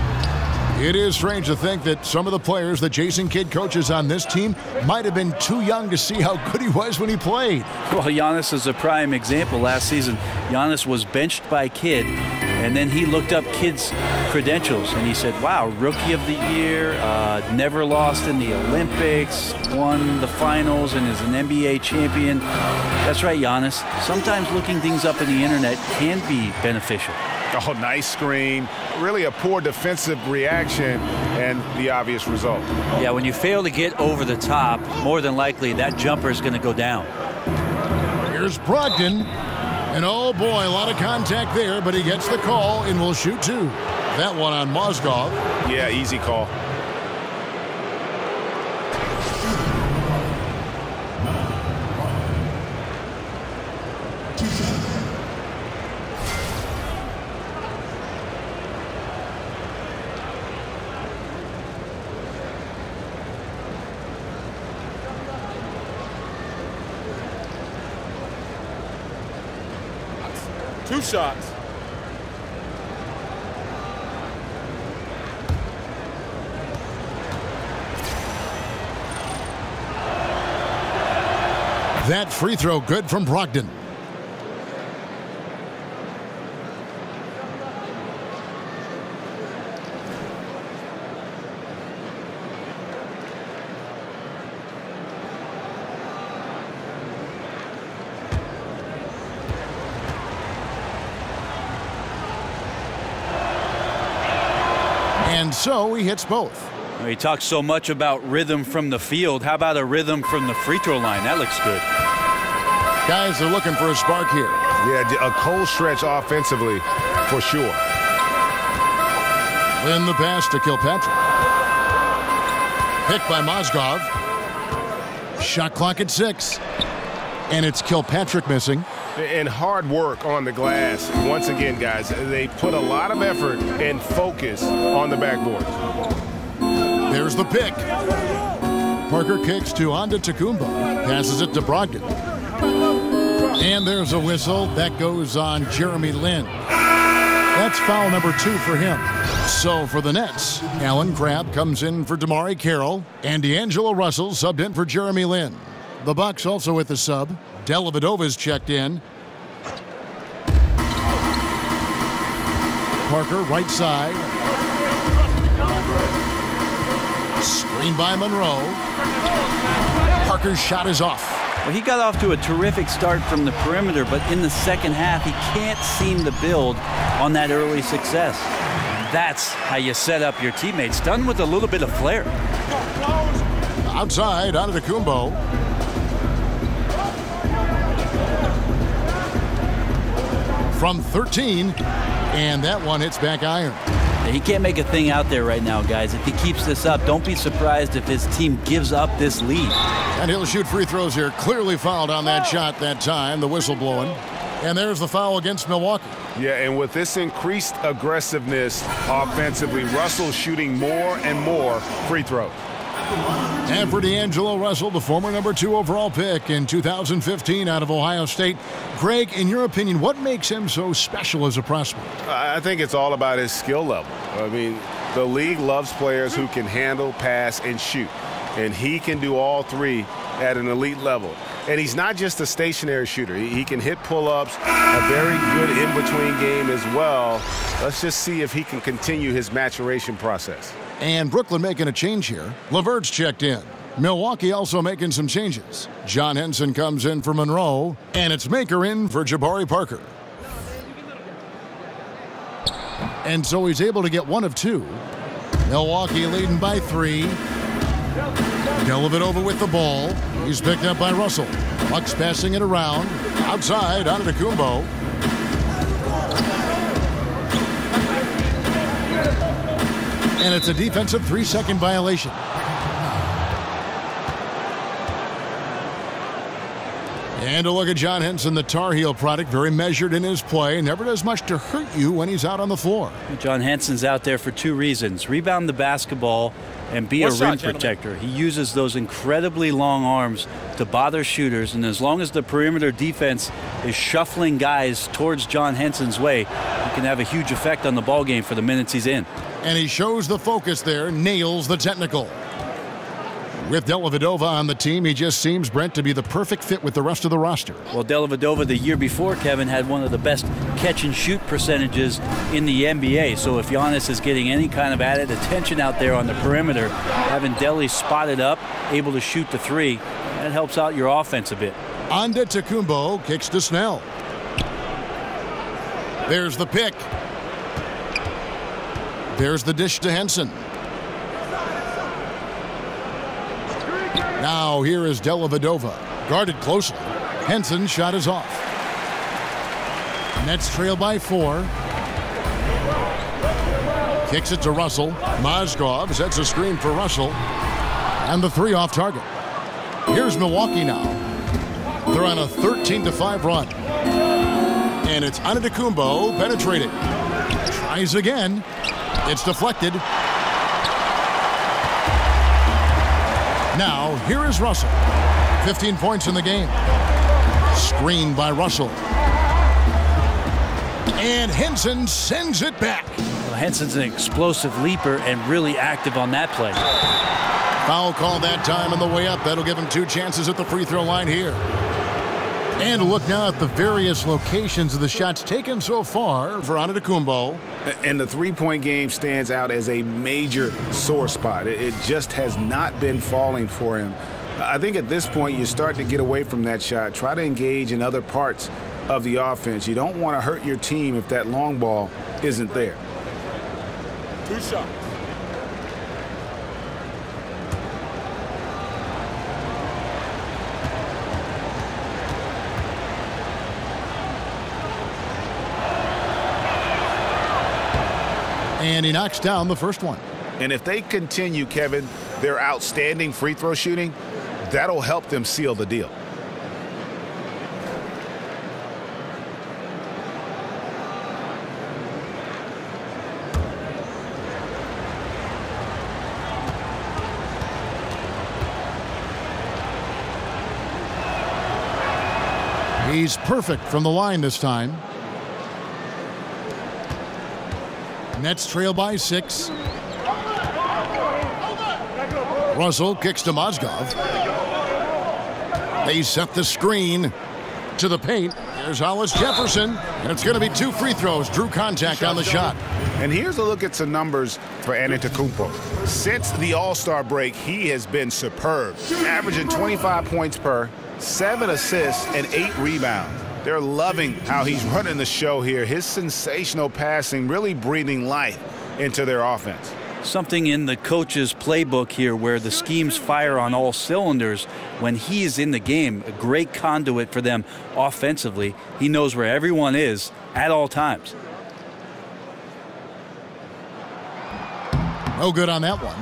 S7: It is strange to think that some of the players that Jason Kidd coaches on this team might have been too young to see how good he was when he played.
S9: Well, Giannis is a prime example. Last season, Giannis was benched by Kidd, and then he looked up Kidd's credentials, and he said, wow, Rookie of the Year, never lost in the Olympics, won the finals, and is an NBA champion. That's right, Giannis. Sometimes looking things up in the internet can be beneficial.
S11: Oh, nice screen. Really a poor defensive reaction and the obvious result.
S9: Yeah, when you fail to get over the top, more than likely that jumper is going to go down.
S7: Here's Brogdon. And oh boy, a lot of contact there, but he gets the call and will shoot 2. That one on Mozgov.
S11: Yeah, easy call.
S13: Two shots.
S7: That free throw good from Brogdon. And so he hits both.
S9: Well, he talks so much about rhythm from the field. How about a rhythm from the free throw line? That looks good.
S7: Guys are looking for a spark here.
S10: Yeah, a cold stretch offensively for sure.
S7: In the pass to Kilpatrick. Picked by Mozgov. Shot clock at 6. And it's Kilpatrick missing.
S10: And hard work on the glass. Once again, guys, they put a lot of effort and focus on the backboard.
S7: There's the pick. Parker kicks to Antetokounmpo. Passes it to Brogdon. And there's a whistle. That goes on Jeremy Lin. That's foul number 2 for him. So for the Nets, Alan Crabb comes in for Damari Carroll, and D'Angelo Russell subbed in for Jeremy Lin. The Bucks also with the sub. Dellavedova's checked in. Parker, right side. Screen by Monroe. Parker's shot is off.
S9: Well, he got off to a terrific start from the perimeter, but in the second half, he can't seem to build on that early success. That's how you set up your teammates, done with a little bit of flair.
S7: Outside, Antetokounmpo. From 13, and that one hits back iron.
S9: He can't make a thing out there right now, guys. If he keeps this up, don't be surprised if his team gives up this lead.
S7: And he'll shoot free throws here. Clearly fouled on that shot that time, the whistle blowing. And there's the foul against Milwaukee.
S10: Yeah, and with this increased aggressiveness offensively, Russell's shooting more and more free throws.
S7: And for D'Angelo Russell, the former number 2 overall pick in 2015 out of Ohio State. Greg, in your opinion, what makes him so special as a prospect?
S10: I think it's all about his skill level. I mean, the league loves players who can handle, pass, and shoot. And he can do all 3 at an elite level. And he's not just a stationary shooter. He can hit pull-ups, a very good in-between game as well. Let's just see if he can continue his maturation process.
S7: And Brooklyn making a change here. LeVert's checked in. Milwaukee also making some changes. John Henson comes in for Monroe, and it's Maker in for Jabari Parker. And so he's able to get 1 of 2. Milwaukee leading by 3. Dellavedova with the ball. He's picked up by Russell. Bucks passing it around. Outside, Antetokounmpo. And it's a defensive 3-second violation. And a look at John Henson, the Tar Heel product, very measured in his play. Never does much to hurt you when he's out on the floor.
S9: John Henson's out there for 2 reasons. Rebound the basketball and be a rim protector. He uses those incredibly long arms to bother shooters, and as long as the perimeter defense is shuffling guys towards John Henson's way, he can have a huge effect on the ball game for the minutes he's in.
S7: And he shows the focus there, nails the technical. With Dellavedova on the team, he just seems, Brent, to be the perfect fit with the rest of the roster.
S9: Well, Dellavedova the year before, Kevin, had one of the best catch-and-shoot percentages in the NBA. So if Giannis is getting any kind of added attention out there on the perimeter, having Delly spotted up, able to shoot the 3, that helps out your offense a bit.
S7: Antetokounmpo kicks to Snell. There's the pick. There's the dish to Henson. Now here is Dellavedova, guarded closely. Henson's shot is off. Nets trail by 4. Kicks it to Russell. Mozgov sets a screen for Russell. And the 3 off target. Here's Milwaukee now. They're on a 13-5 run. And it's Antetokounmpo penetrating. Tries again. It's deflected. Now, here is Russell. 15 points in the game. Screened by Russell. And Henson sends it back.
S9: Well, Henson's an explosive leaper and really active on that play.
S7: Foul call that time on the way up. That'll give him 2 chances at the free throw line here. And look now at the various locations of the shots taken so far for Antetokounmpo.
S10: And the three-point game stands out as a major sore spot. It just has not been falling for him. I think at this point you start to get away from that shot. Try to engage in other parts of the offense. You don't want to hurt your team if that long ball isn't there.
S13: 2 shots.
S7: And he knocks down the first one.
S11: And if they continue, Kevin, their outstanding free throw shooting, that'll help them seal the deal.
S7: He's perfect from the line this time. Nets trail by 6. Russell kicks to Mozgov. They set the screen to the paint. There's Hollis Jefferson, and it's going to be 2 free throws. Drew contact on the shot.
S11: And here's a look at some numbers for Antetokounmpo. Since the All-Star break, he has been superb, averaging 25 points per, 7 assists, and 8 rebounds. They're loving how he's running the show here. His sensational passing really breathing life into their offense.
S9: Something in the coach's playbook here where the schemes fire on all cylinders. When he is in the game, a great conduit for them offensively. He knows where everyone is at all times.
S7: No good on that one.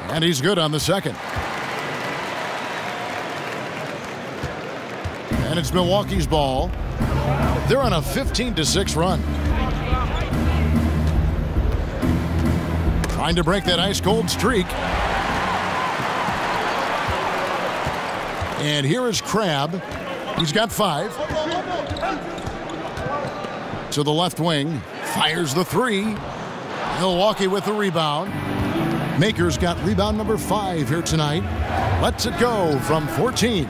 S7: And he's good on the second. And it's Milwaukee's ball. They're on a 15-6 run. Trying to break that ice-cold streak. And here is Crabbe. He's got 5. To the left wing. Fires the 3. Milwaukee with the rebound. Maker's got rebound number 5 here tonight. Lets it go from 14.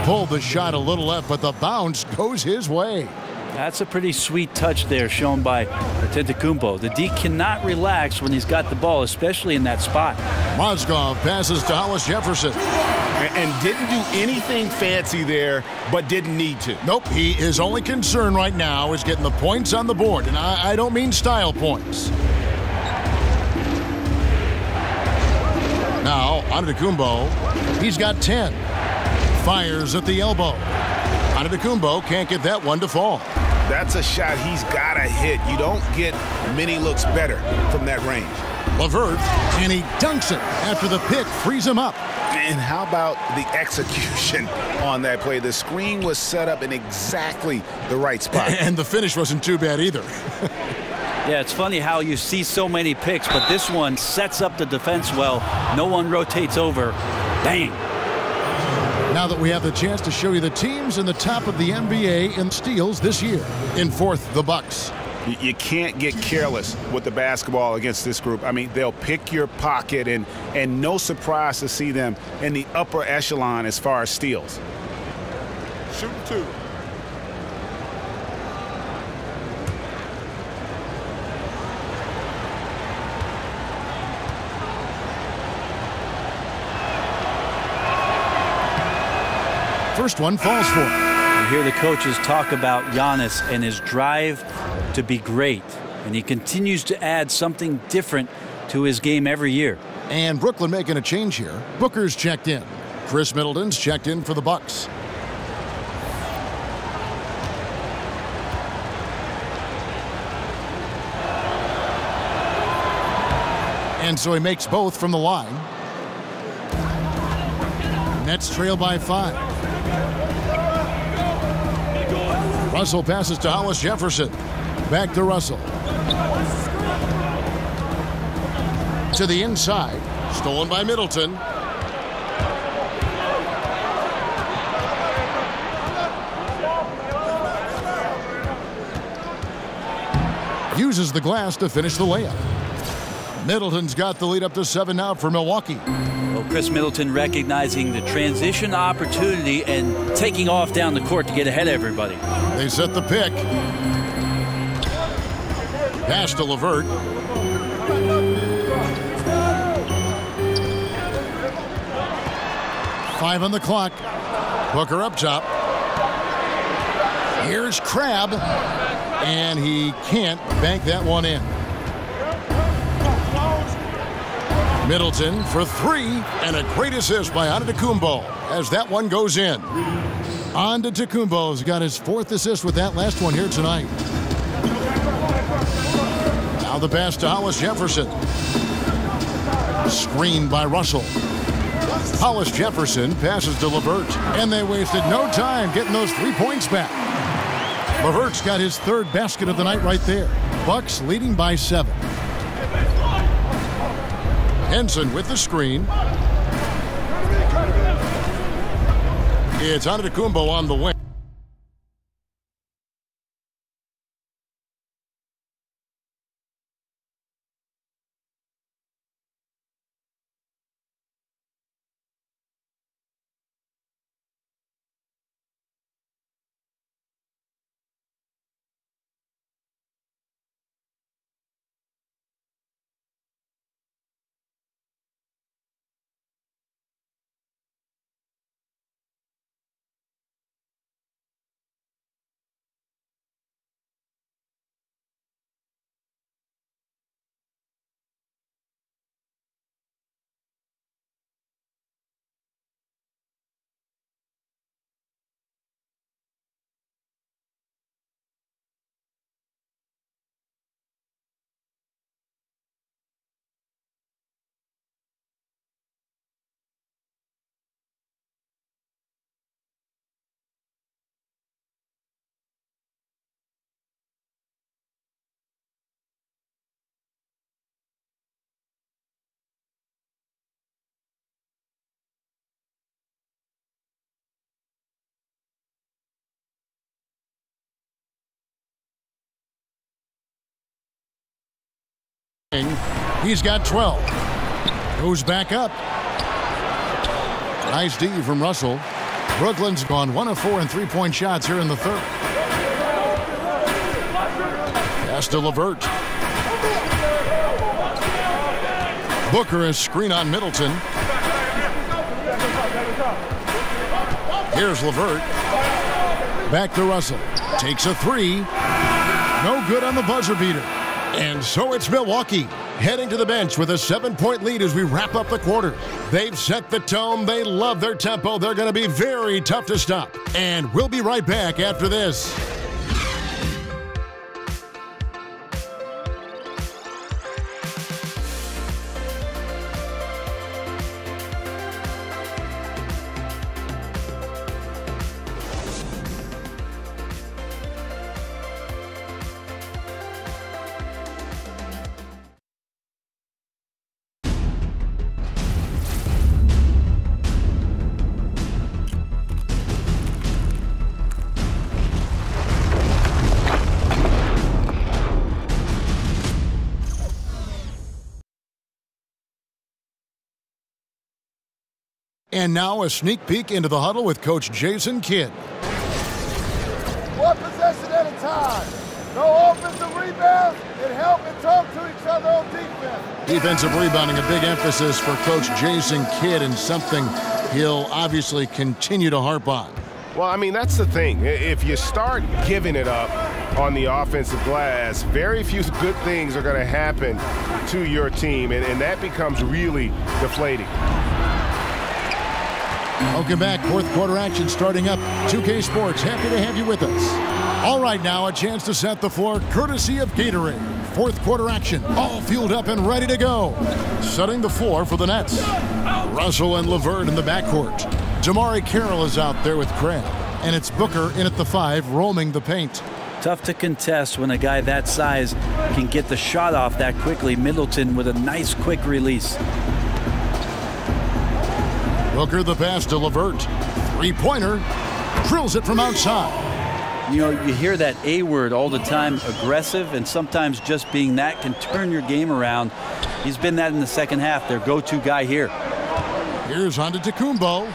S7: Pulled the shot a little left, but the bounce goes his way.
S9: That's a pretty sweet touch there shown by Antetokounmpo. The D cannot relax when he's got the ball, especially in that spot.
S7: Mozgov passes to Hollis Jefferson.
S11: And didn't do anything fancy there, but didn't need to.
S7: Nope, his only concern right now is getting the points on the board. And I don't mean style points. Now, Antetokounmpo, he's got 10. Fires at the elbow. Antetokounmpo can't get that one to fall.
S11: That's a shot he's got to hit. You don't get many looks better from that range.
S7: LeVert, and he dunks it after the pick frees him up.
S11: And how about the execution on that play? The screen was set up in exactly the right spot.
S7: And the finish wasn't too bad either.
S9: Yeah, it's funny how you see so many picks, but this one sets up the defense well. No one rotates over. Bang.
S7: Now that we have the chance to show you the teams in the top of the NBA in steals this year. In 4th, the Bucks.
S11: You can't get careless with the basketball against this group. I mean, they'll pick your pocket, and no surprise to see them in the upper echelon as far as steals.
S13: Shoot 2.
S7: First one falls for him.
S9: You hear the coaches talk about Giannis and his drive to be great. And he continues to add something different to his game every year.
S7: And Brooklyn making a change here. Booker's checked in. Chris Middleton's checked in for the Bucks. And so he makes both from the line. Nets trail by 5. Russell passes to Hollis Jefferson. Back to Russell. To the inside. Stolen by Middleton. Uses the glass to finish the layup. Middleton's got the lead up to 7 now for Milwaukee.
S9: Well, Chris Middleton recognizing the transition opportunity and taking off down the court to get ahead of everybody.
S7: They set the pick. Pass to LeVert. Five on the clock. Booker up top. Here's Crabbe, and he can't bank that one in. Middleton for three, and a great assist by Antetokounmpo as that one goes in. Antetokounmpo's got his 4th assist with that last one here tonight. Now the pass to Hollis Jefferson. Screened by Russell. Hollis Jefferson passes to LeVert, and they wasted no time getting those 3 points back. LeVert's got his 3rd basket of the night right there. Bucks leading by 7. Henson with the screen. It's Antetokounmpo on the wing. He's got 12. Goes back up. Nice D from Russell. Brooklyn's gone 1 of 4 in 3-point shots here in the 3rd. Pass to LeVert. Booker is screen on Middleton. Here's LeVert. Back to Russell. Takes a 3. No good on the buzzer beater. And so it's Milwaukee heading to the bench with a 7-point lead as we wrap up the quarter. They've set the tone. They love their tempo. They're going to be very tough to stop. And we'll be right back after this. And now a sneak peek into the huddle with Coach Jason Kidd.
S15: One possession at a time. No offensive rebounds, and help and talk to each other on defense.
S7: Defensive rebounding, a big emphasis for Coach Jason Kidd, and something he'll obviously continue to harp on.
S10: Well, I mean, that's the thing. If you start giving it up on the offensive glass, very few good things are going to happen to your team, and that becomes really deflating.
S7: Welcome back. 4th quarter action starting up. 2K Sports, happy to have you with us. All right, now a chance to set the floor courtesy of Gatorade. 4th quarter action, all fueled up and ready to go. Setting the floor for the Nets. Russell and LeVert in the backcourt. Damari Carroll is out there with Crabbe. And it's Booker in at the 5, roaming the paint.
S9: Tough to contest when a guy that size can get the shot off that quickly. Middleton with a nice quick release.
S7: Booker the pass to LeVert. 3-pointer. Drills it from outside.
S9: You know, you hear that A word all the time, aggressive, and sometimes just being that can turn your game around. He's been that in the second half, their go-to guy here.
S7: Here's Antetokounmpo.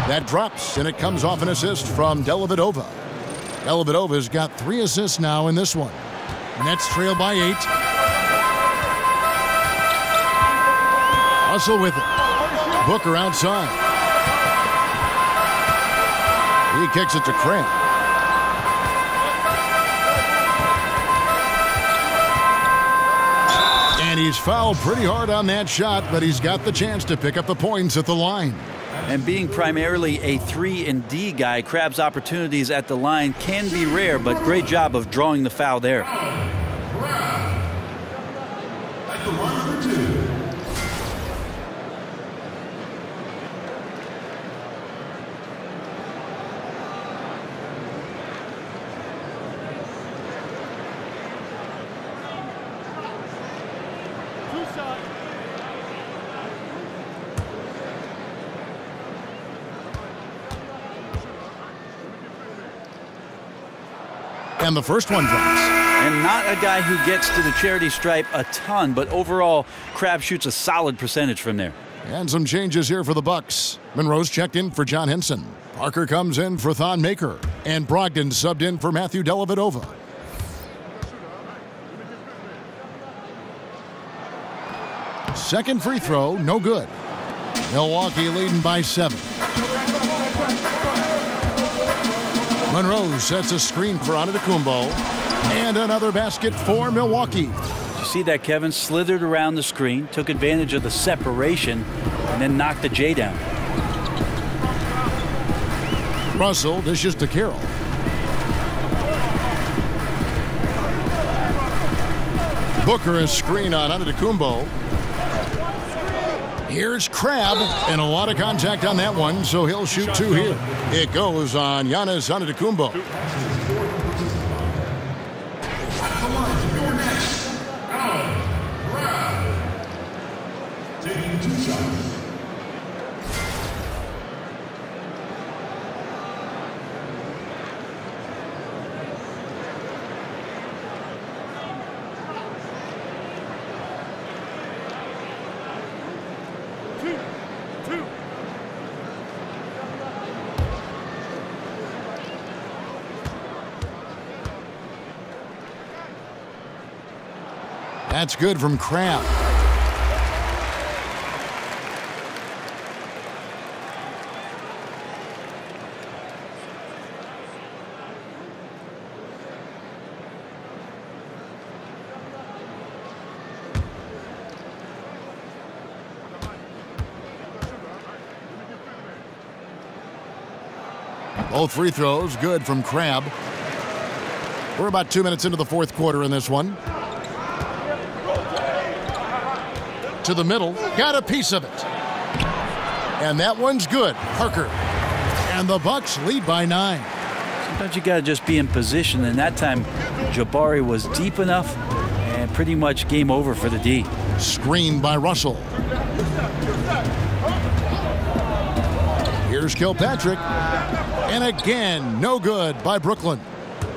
S7: That drops, and it comes off an assist from Dellavedova. Dellavedova's got 3 assists now in this one. Nets trail by 8. Russell with it. Booker outside. He kicks it to Cramp. And he's fouled pretty hard on that shot, but he's got the chance to pick up the points at the line.
S9: And being primarily a 3-and-D guy, Crabb's opportunities at the line can be rare, but great job of drawing the foul there.
S7: At the line number 2. And the first one drops.
S9: And not a guy who gets to the charity stripe a ton, but overall, Crabb shoots a solid percentage from there.
S7: And some changes here for the Bucks. Monroe's checked in for John Henson. Parker comes in for Thon Maker. And Brogdon subbed in for Matthew Dellavedova. Second free throw, no good. Milwaukee leading by 7. Monroe sets a screen for Antetokounmpo. And another basket for Milwaukee.
S9: You see that, Kevin? Slithered around the screen, took advantage of the separation, and then knocked the J down.
S7: Russell dishes to Carroll. Booker a screen on Antetokounmpo. Here's Crabb, and a lot of contact on that one, so he'll shoot 2 here. It goes on Giannis Antetokounmpo.
S16: Taking 2 shots.
S7: That's good from Crabb. Both free throws good from Crabb. We're about 2 minutes into the fourth quarter in this one. To the middle, got a piece of it. And that one's good. Parker. And the Bucks lead by 9.
S9: Sometimes you got to just be in position, and that time Jabari was deep enough and pretty much game over for the D.
S7: Screen by Russell. Here's Kilpatrick. And again, no good by Brooklyn.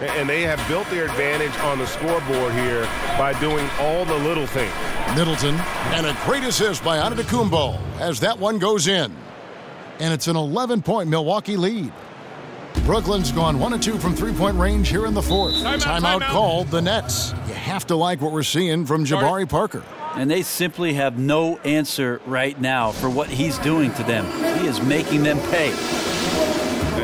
S10: And they have built their advantage on the scoreboard here by doing all the little things.
S7: Middleton, and a great assist by Antetokounmpo as that one goes in. And it's an 11-point Milwaukee lead. Brooklyn's gone 1 of 2 from three-point range here in the fourth. Timeout called the Nets. You have to like what we're seeing from Jabari Parker.
S9: And they simply have no answer right now for what he's doing to them. He is making them pay.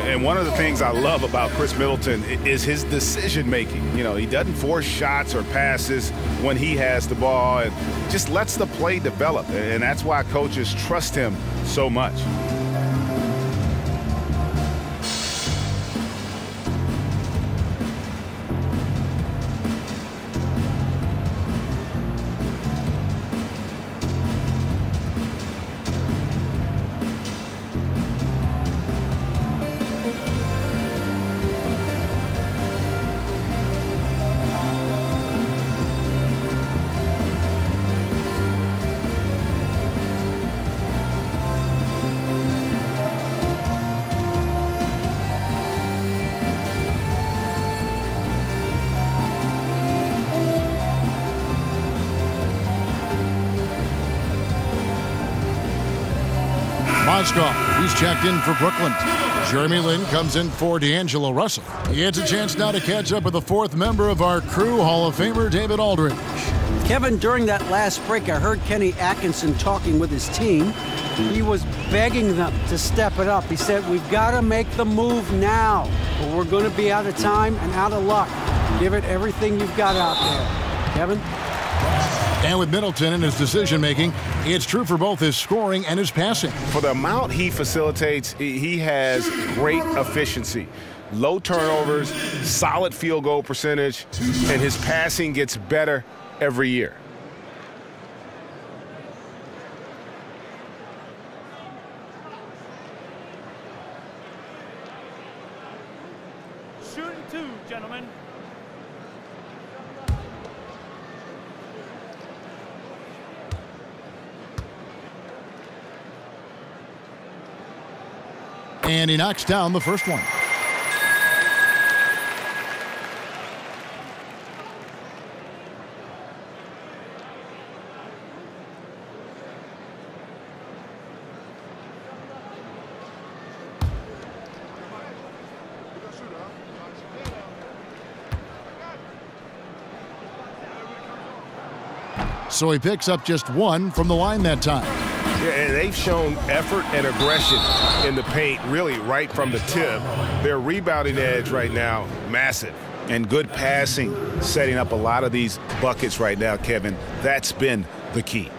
S11: And one of the things I love about Chris Middleton is his decision-making. You know, he doesn't force shots or passes when he has the ball and just lets the play develop. And that's why coaches trust him so much.
S7: He's checked in for Brooklyn. Jeremy Lin comes in for D'Angelo Russell. He gets a chance now to catch up with the fourth member of our crew, Hall of Famer David Aldridge.
S8: Kevin, during that last break, I heard Kenny Atkinson talking with his team. He was begging them to step it up. He said, we've got to make the move now, or we're going to be out of time and out of luck. Give it everything you've got out there. Kevin?
S7: And with Middleton and his decision-making, it's true for both his scoring and his passing.
S10: For the amount he facilitates, he has great efficiency. Low turnovers, solid field goal percentage, and his passing gets better every year.
S16: Shooting 2, gentlemen.
S7: And he knocks down the first one. So he picks up just one from the line that time.
S10: Yeah, and they've shown effort and aggression in the paint, really right from the tip. Their rebounding edge right now, massive.
S11: And good passing, setting up a lot of these buckets right now, Kevin. That's been the key.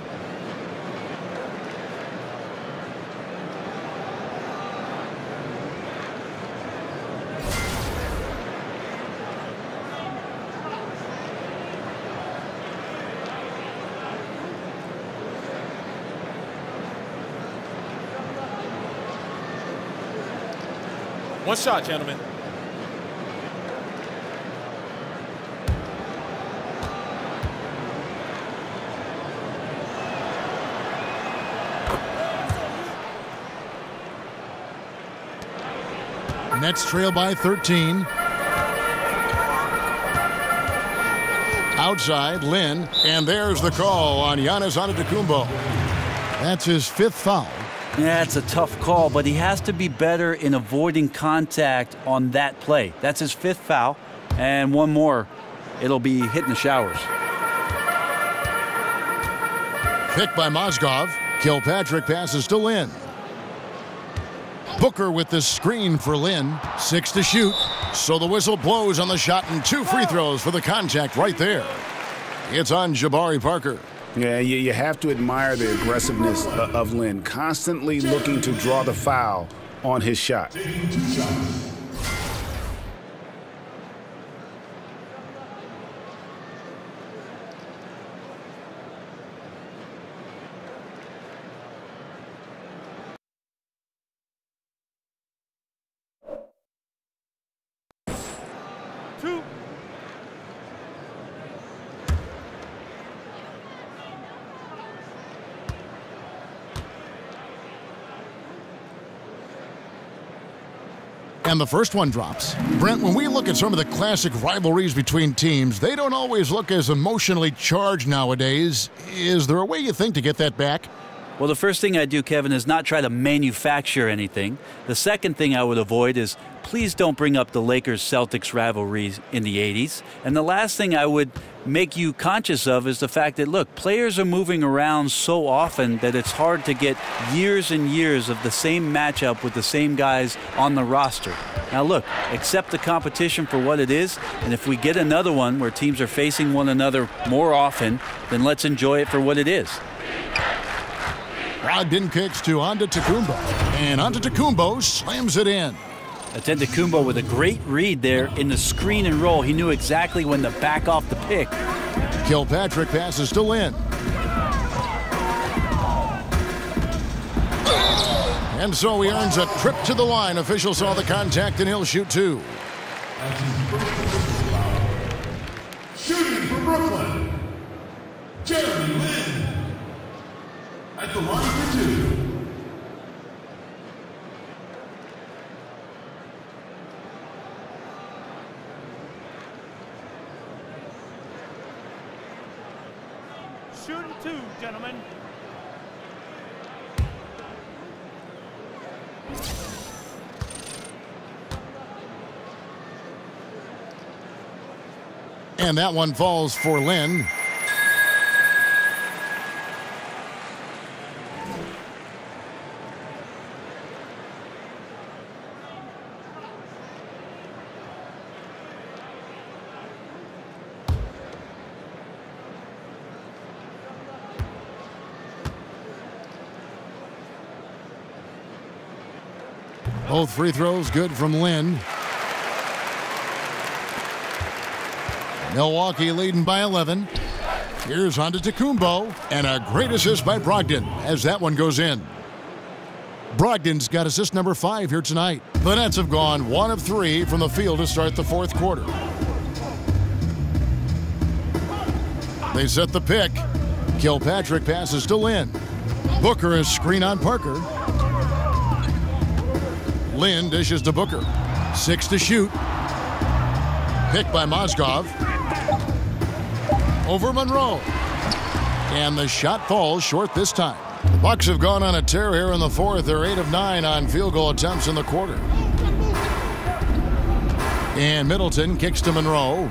S13: One shot, gentlemen.
S7: Nets trail by 13. Outside, Lin, and there's the call on Giannis Antetokounmpo. That's his 5th foul.
S9: Yeah, it's a tough call, but he has to be better in avoiding contact on that play. That's his 5th foul, and one more, it'll be hitting the showers.
S7: Picked by Mozgov. Kilpatrick passes to Lin. Booker with the screen for Lin. 6 to shoot. So the whistle blows on the shot and 2 free throws for the contact right there. It's on Jabari Parker.
S10: Yeah, you have to admire the aggressiveness of Lin, constantly looking to draw the foul on his shot.
S7: And the first one drops. Brent, when we look at some of the classic rivalries between teams, they don't always look as emotionally charged nowadays. Is there a way you think to get that back?
S9: Well, the first thing I do, Kevin, is not try to manufacture anything. The second thing I would avoid is please don't bring up the Lakers-Celtics rivalries in the 80s. And the last thing I would make you conscious of is the fact that, look, players are moving around so often that it's hard to get years and years of the same matchup with the same guys on the roster. Now, look, accept the competition for what it is, and if we get another one where teams are facing one another more often, then let's enjoy it for what it is.
S7: Brogdon kicks to Antetokounmpo, and Antetokounmpo slams it in.
S9: Antetokounmpo with a great read there in the screen and roll. He knew exactly when to back off the pick.
S7: Kilpatrick passes to Lin. And so he earns a trip to the line. Official saw the contact, and he'll shoot 2.
S17: Shooting for Brooklyn, Jeremy Lin. At the line for 2.
S16: Shooting 2, gentlemen.
S7: And that one falls for Lin. Both free throws good from Lynn. Milwaukee leading by 11. Here's Antetokounmpo, and a great assist by Brogdon as that one goes in. Brogdon's got assist number 5 here tonight. The Nets have gone 1 of 3 from the field to start the fourth quarter. They set the pick. Kilpatrick passes to Lynn. Booker is screen on Parker. Lynn dishes to Booker. 6 to shoot. Pick by Mozgov. Over Monroe. And the shot falls short this time. The Bucks have gone on a tear here in the fourth. They're 8 of 9 on field goal attempts in the quarter. And Middleton kicks to Monroe.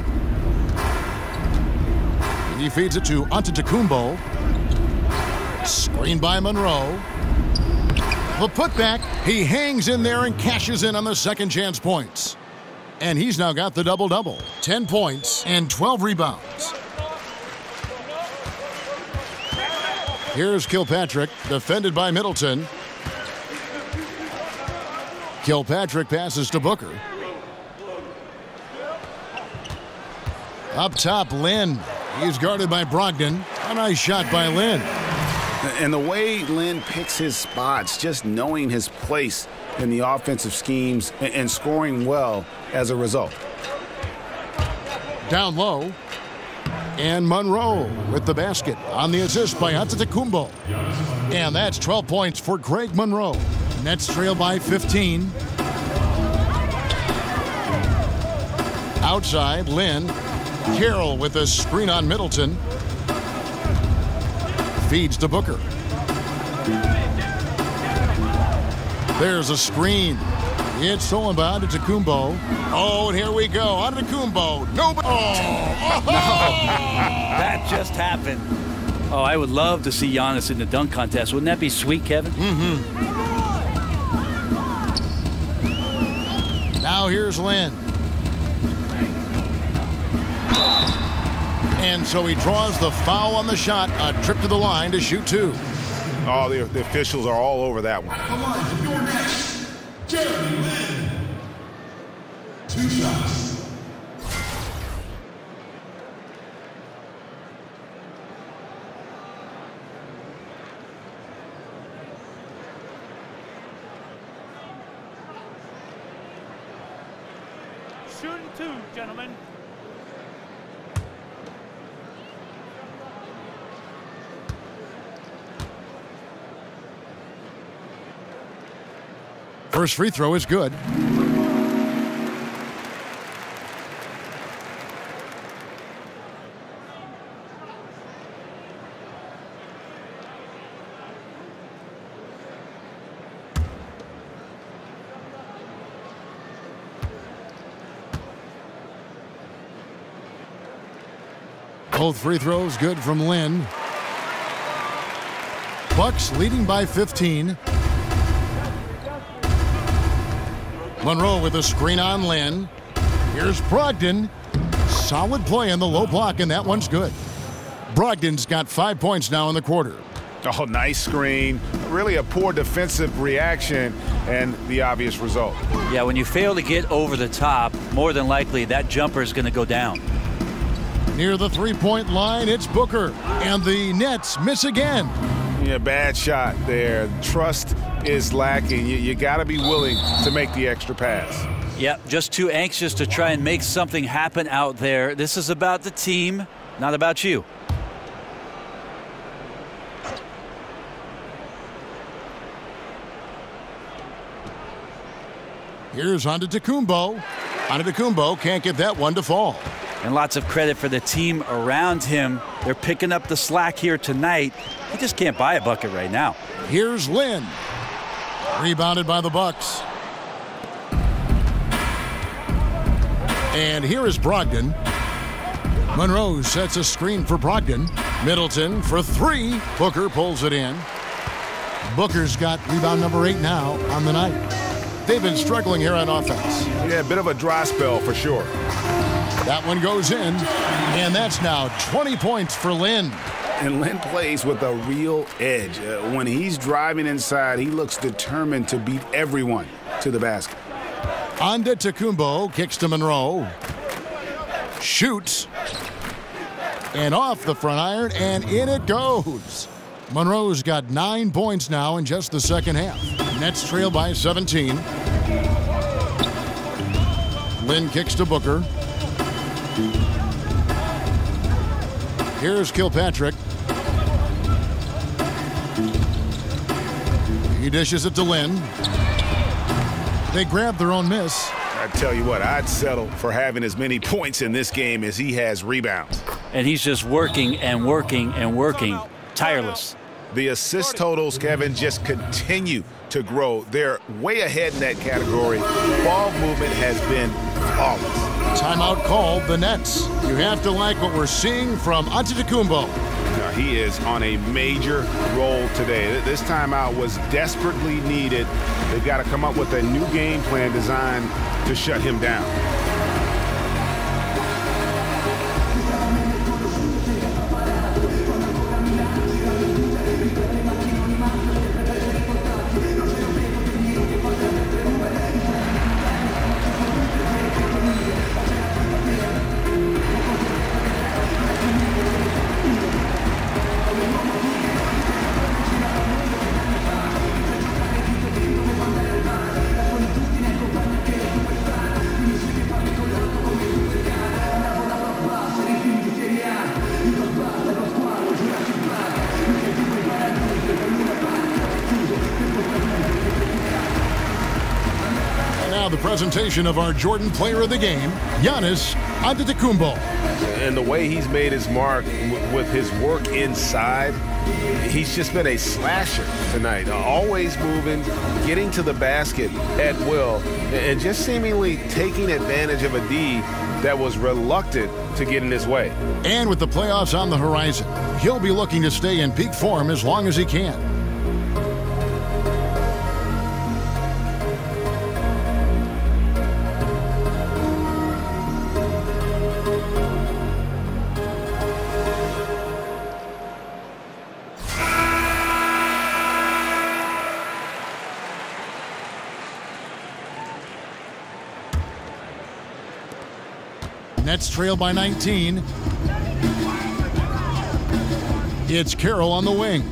S7: He feeds it to Antetokounmpo. Screen by Monroe. The putback. He hangs in there and cashes in on the second chance points. And he's now got the double-double. 10 points and 12 rebounds. Here's Kilpatrick, defended by Middleton. Kilpatrick passes to Booker. Up top, Lynn. He's guarded by Brogdon. A nice shot by Lynn.
S10: And the way Lynn picks his spots, just knowing his place in the offensive schemes and scoring well as a result.
S7: Down low. And Monroe with the basket on the assist by Antetokounmpo. And that's 12 points for Greg Monroe. Nets trail by 15. Outside, Lynn. Carroll with a screen on Middleton. Feeds to Booker. There's a screen. It's stolen by Antetokounmpo. Oh, and here we go. Antetokounmpo. Nobody. Oh.
S9: That just happened. Oh, I would love to see Giannis in the dunk contest. Wouldn't that be sweet, Kevin?
S7: Mm-hmm. Now here's Lynn. And so he draws the foul on the shot. A trip to the line to shoot 2.
S11: Oh, the officials are all over that one.
S17: Jeremy Lin. 2 shots.
S16: Shooting 2, gentlemen.
S7: First free throw is good. Both free throws good from Lynn. Bucks leading by 15. Monroe with a screen on Lynn. Here's Brogdon. Solid play in the low block, and that one's good. Brogdon's got 5 points now in the quarter.
S11: Oh, nice screen. Really a poor defensive reaction and the obvious result.
S9: Yeah, when you fail to get over the top, more than likely that jumper is going to go down.
S7: Near the three-point line, it's Booker. And the Nets miss again.
S11: Yeah, bad shot there. Trust is lacking. You got to be willing to make the extra pass.
S9: Yep, just too anxious to try and make something happen out there. This is about the team, not about you.
S7: Here's Antetokounmpo. Antetokounmpo can't get that one to fall.
S9: And lots of credit for the team around him. They're picking up the slack here tonight. He just can't buy a bucket right now.
S7: Here's Lynn. Rebounded by the Bucks. And here is Brogdon. Monroe sets a screen for Brogdon. Middleton for 3. Booker pulls it in. Booker's got rebound number 8 now on the night. They've been struggling here on offense.
S11: Yeah, a bit of a dry spell for sure.
S7: That one goes in, and that's now 20 points for Lynn.
S10: And Lynn plays with a real edge. When he's driving inside, he looks determined to beat everyone. to the basket.
S7: Antetokounmpo kicks to Monroe. Shoots. And off the front iron, and in it goes. Monroe's got 9 points now in just the second half. Nets trail by 17. Lynn kicks to Booker. Here's Kilpatrick. He dishes it to Lynn. They grab their own miss.
S10: I tell you what, I'd settle for having as many points in this game as he has rebounds.
S9: And he's just working and working and working, tireless.
S10: The assist totals, Kevin, just continue to grow. They're way ahead in that category. Ball movement has been flawless.
S7: Timeout called the Nets. You have to like what we're seeing from Antetokounmpo.
S10: Now, he is on a major role today. This timeout was desperately needed. They've got to come up with a new game plan designed to shut him down.
S7: Presentation of our Jordan Player of the Game, Giannis Antetokounmpo.
S10: And the way he's made his mark with his work inside, he's just been a slasher tonight. Always moving, getting to the basket at will, and just seemingly taking advantage of a D that was reluctant to get in his way.
S7: And with the playoffs on the horizon, he'll be looking to stay in peak form as long as he can. Nets trail by 19. It's Carroll on the wing.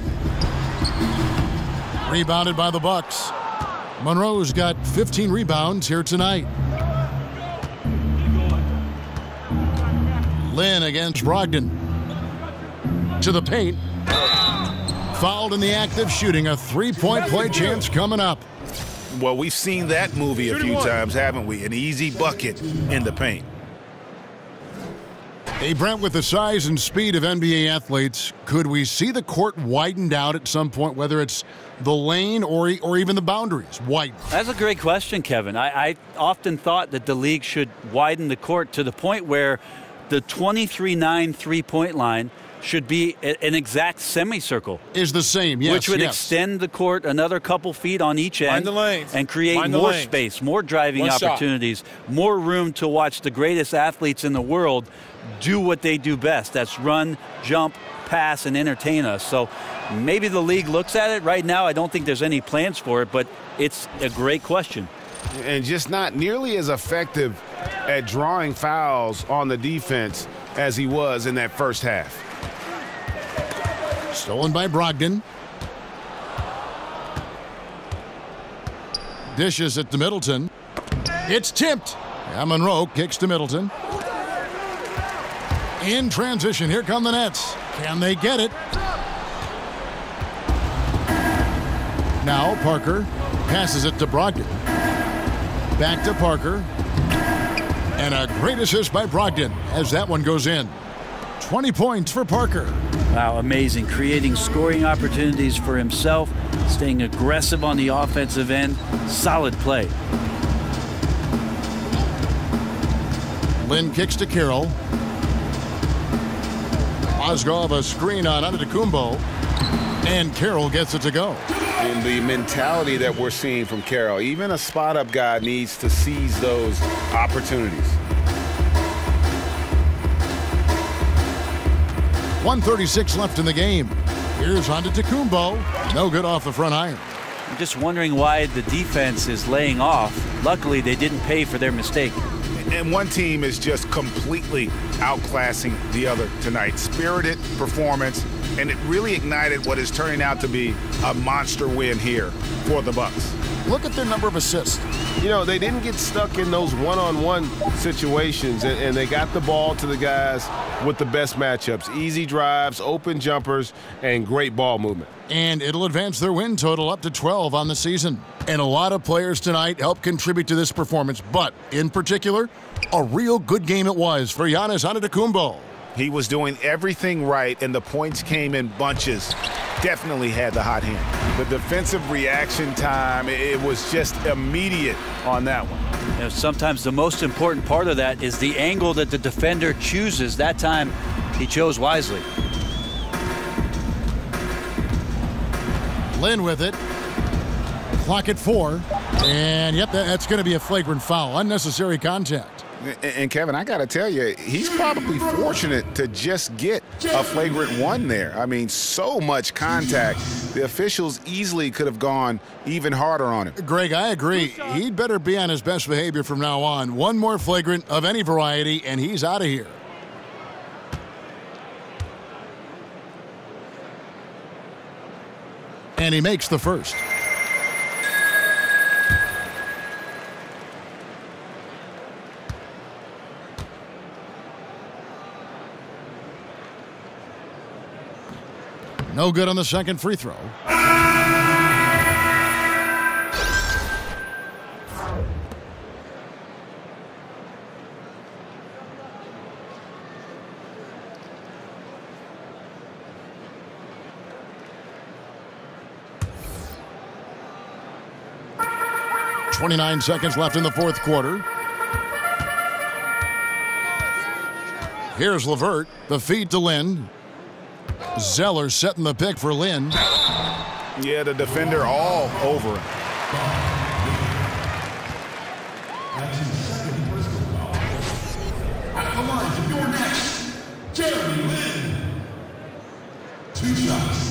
S7: Rebounded by the Bucks. Monroe's got 15 rebounds here tonight. Lynn against Brogdon. To the paint. Fouled in the act of shooting. A three-point play chance coming up.
S10: Well, we've seen that movie a few times, haven't we? An easy bucket in the paint.
S7: Hey, Brent, with the size and speed of NBA athletes, could we see the court widened out at some point, whether it's the lane or even the boundaries widened?
S9: That's a great question, Kevin. I often thought that the league should widen the court to the point where the 23-9 three-point line should be an exact semicircle.
S7: Is the same, yes.
S9: Which would extend the court another couple feet on each end and create more space, more driving opportunities, more room to watch the greatest athletes in the world do what they do best. That's run, jump, pass, and entertain us. So maybe the league looks at it. Right now, I don't think there's any plans for it, but it's a great question.
S10: And just not nearly as effective at drawing fouls on the defense as he was in that first half.
S7: Stolen by Brogdon. Dishes it to Middleton. It's tipped. Monroe kicks to Middleton. In transition, here come the Nets. Can they get it? Now Parker passes it to Brogdon. Back to Parker. And a great assist by Brogdon as that one goes in. 20 points for Parker.
S9: Wow, amazing. Creating scoring opportunities for himself, staying aggressive on the offensive end. Solid play.
S7: Lynn kicks to Carroll. Mozgov a screen on Antetokounmpo. And Carroll gets it to go.
S10: And the mentality that we're seeing from Carroll, even a spot-up guy needs to seize those opportunities.
S7: 1:36 left in the game. Here's Antetokounmpo. No good off the front iron.
S9: I'm just wondering why the defense is laying off. Luckily, they didn't pay for their mistake.
S11: And one team is just completely outclassing the other tonight. Spirited performance, and it really ignited what is turning out to be a monster win here for the Bucks.
S7: Look at their number of assists.
S18: You know, they didn't get stuck in those one-on-one situations, and they got the ball to the guys with the best matchups. Easy drives, open jumpers, and great ball movement.
S7: And it'll advance their win total up to 12 on the season. And a lot of players tonight helped contribute to this performance, but in particular, a real good game it was for Giannis Antetokounmpo.
S11: He was doing everything right, and the points came in bunches. Definitely had the hot hand. The defensive reaction time, it was just immediate on that one.
S9: You know, sometimes the most important part of that is the angle that the defender chooses. That time, he chose wisely.
S7: Lin with it. Clock at 4. And, yep, that's going to be a flagrant foul. Unnecessary contact.
S11: And Kevin, I got to tell you, he's probably fortunate to just get a flagrant 1 there. I mean, so much contact. The officials easily could have gone even harder on him.
S7: Greg, I agree. He'd better be on his best behavior from now on. One more flagrant of any variety, and he's out of here. And he makes the first. No good on the second free throw. .29 seconds left in the fourth quarter. Here's LeVert. The feed to Lin. Zeller setting the pick for Lin.
S11: Yeah, the defender all over him.
S17: At the line to your next, Jeremy Lin. 2 shots.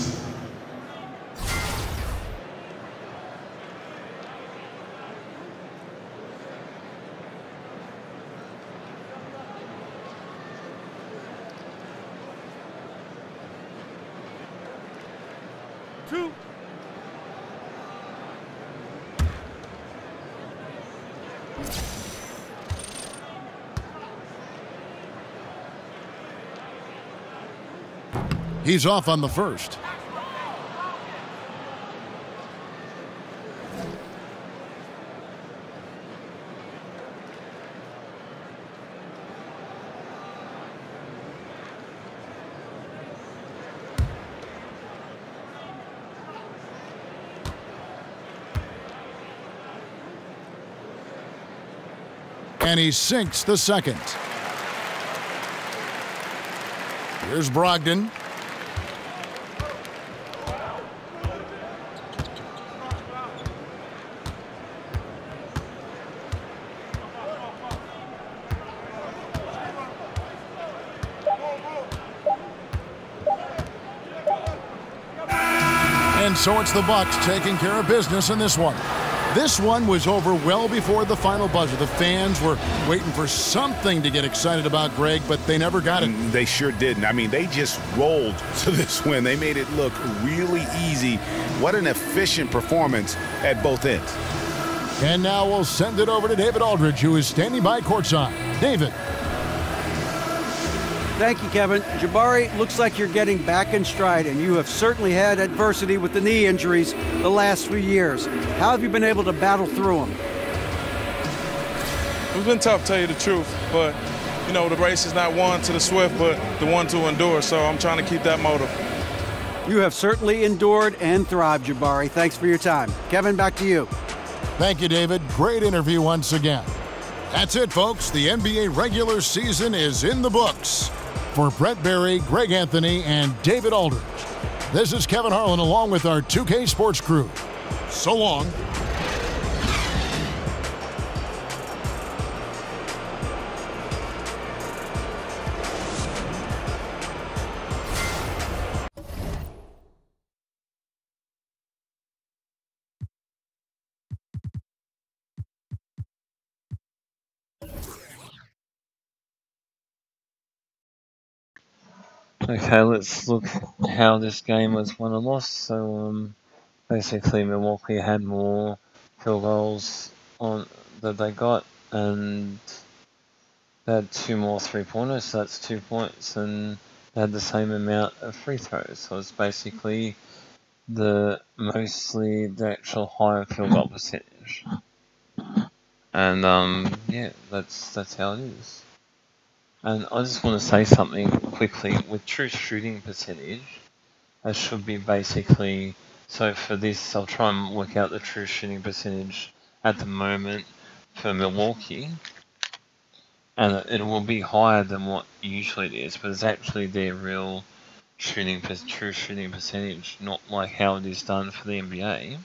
S7: He's off on the first. And he sinks the second. Here's Brogdon. And so it's the Bucks taking care of business in this one. This one was over well before the final buzzer. The fans were waiting for something to get excited about, Greg, but they never got it.
S11: They sure didn't. I mean, they just rolled to this win. They made it look really easy. What an efficient performance at both ends.
S7: And now we'll send it over to David Aldridge, who is standing by courtside. David.
S8: Thank you, Kevin. Jabari, looks like you're getting back in stride, and you have certainly had adversity with the knee injuries the last few years. How have you been able to battle through them?
S13: It's been tough, to tell you the truth, but, you know, the race is not won to the swift, but the one to endure, so I'm trying to keep that motive.
S8: You have certainly endured and thrived, Jabari. Thanks for your time. Kevin, back to you.
S7: Thank you, David. Great interview once again. That's it, folks. The NBA regular season is in the books. For Brett Berry, Greg Anthony, and David Aldridge, this is Kevin Harlan along with our 2K Sports crew. So long.
S1: Okay, let's look how this game was won or lost. So, basically, Milwaukee had more field goals on that they got, and they had 2 more 3-pointers, so that's 2 points, and they had the same amount of free throws. So it's basically mostly the actual higher field goal percentage. And yeah, that's how it is. And I just want to say something quickly. With true shooting percentage, it should be basically, so for this, I'll try and work out the true shooting percentage at the moment for Milwaukee. And it will be higher than what usually it is, but it's actually their real true shooting percentage, not like how it is done for the NBA.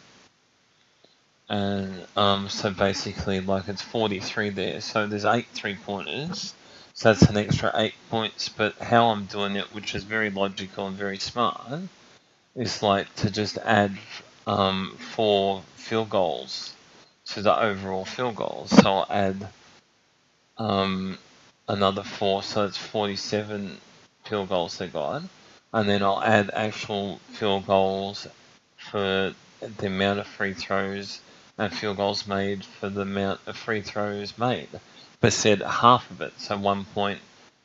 S1: And so basically, like, it's 43 there, so there's 8 3-pointers, so that's an extra 8 points. But how I'm doing it, which is very logical and very smart, is like to just add 4 field goals to the overall field goals. So I'll add another 4, so it's 47 field goals they got, and then I'll add actual field goals for the amount of free throws and field goals made for the amount of free throws made, but said half of it. So 1 point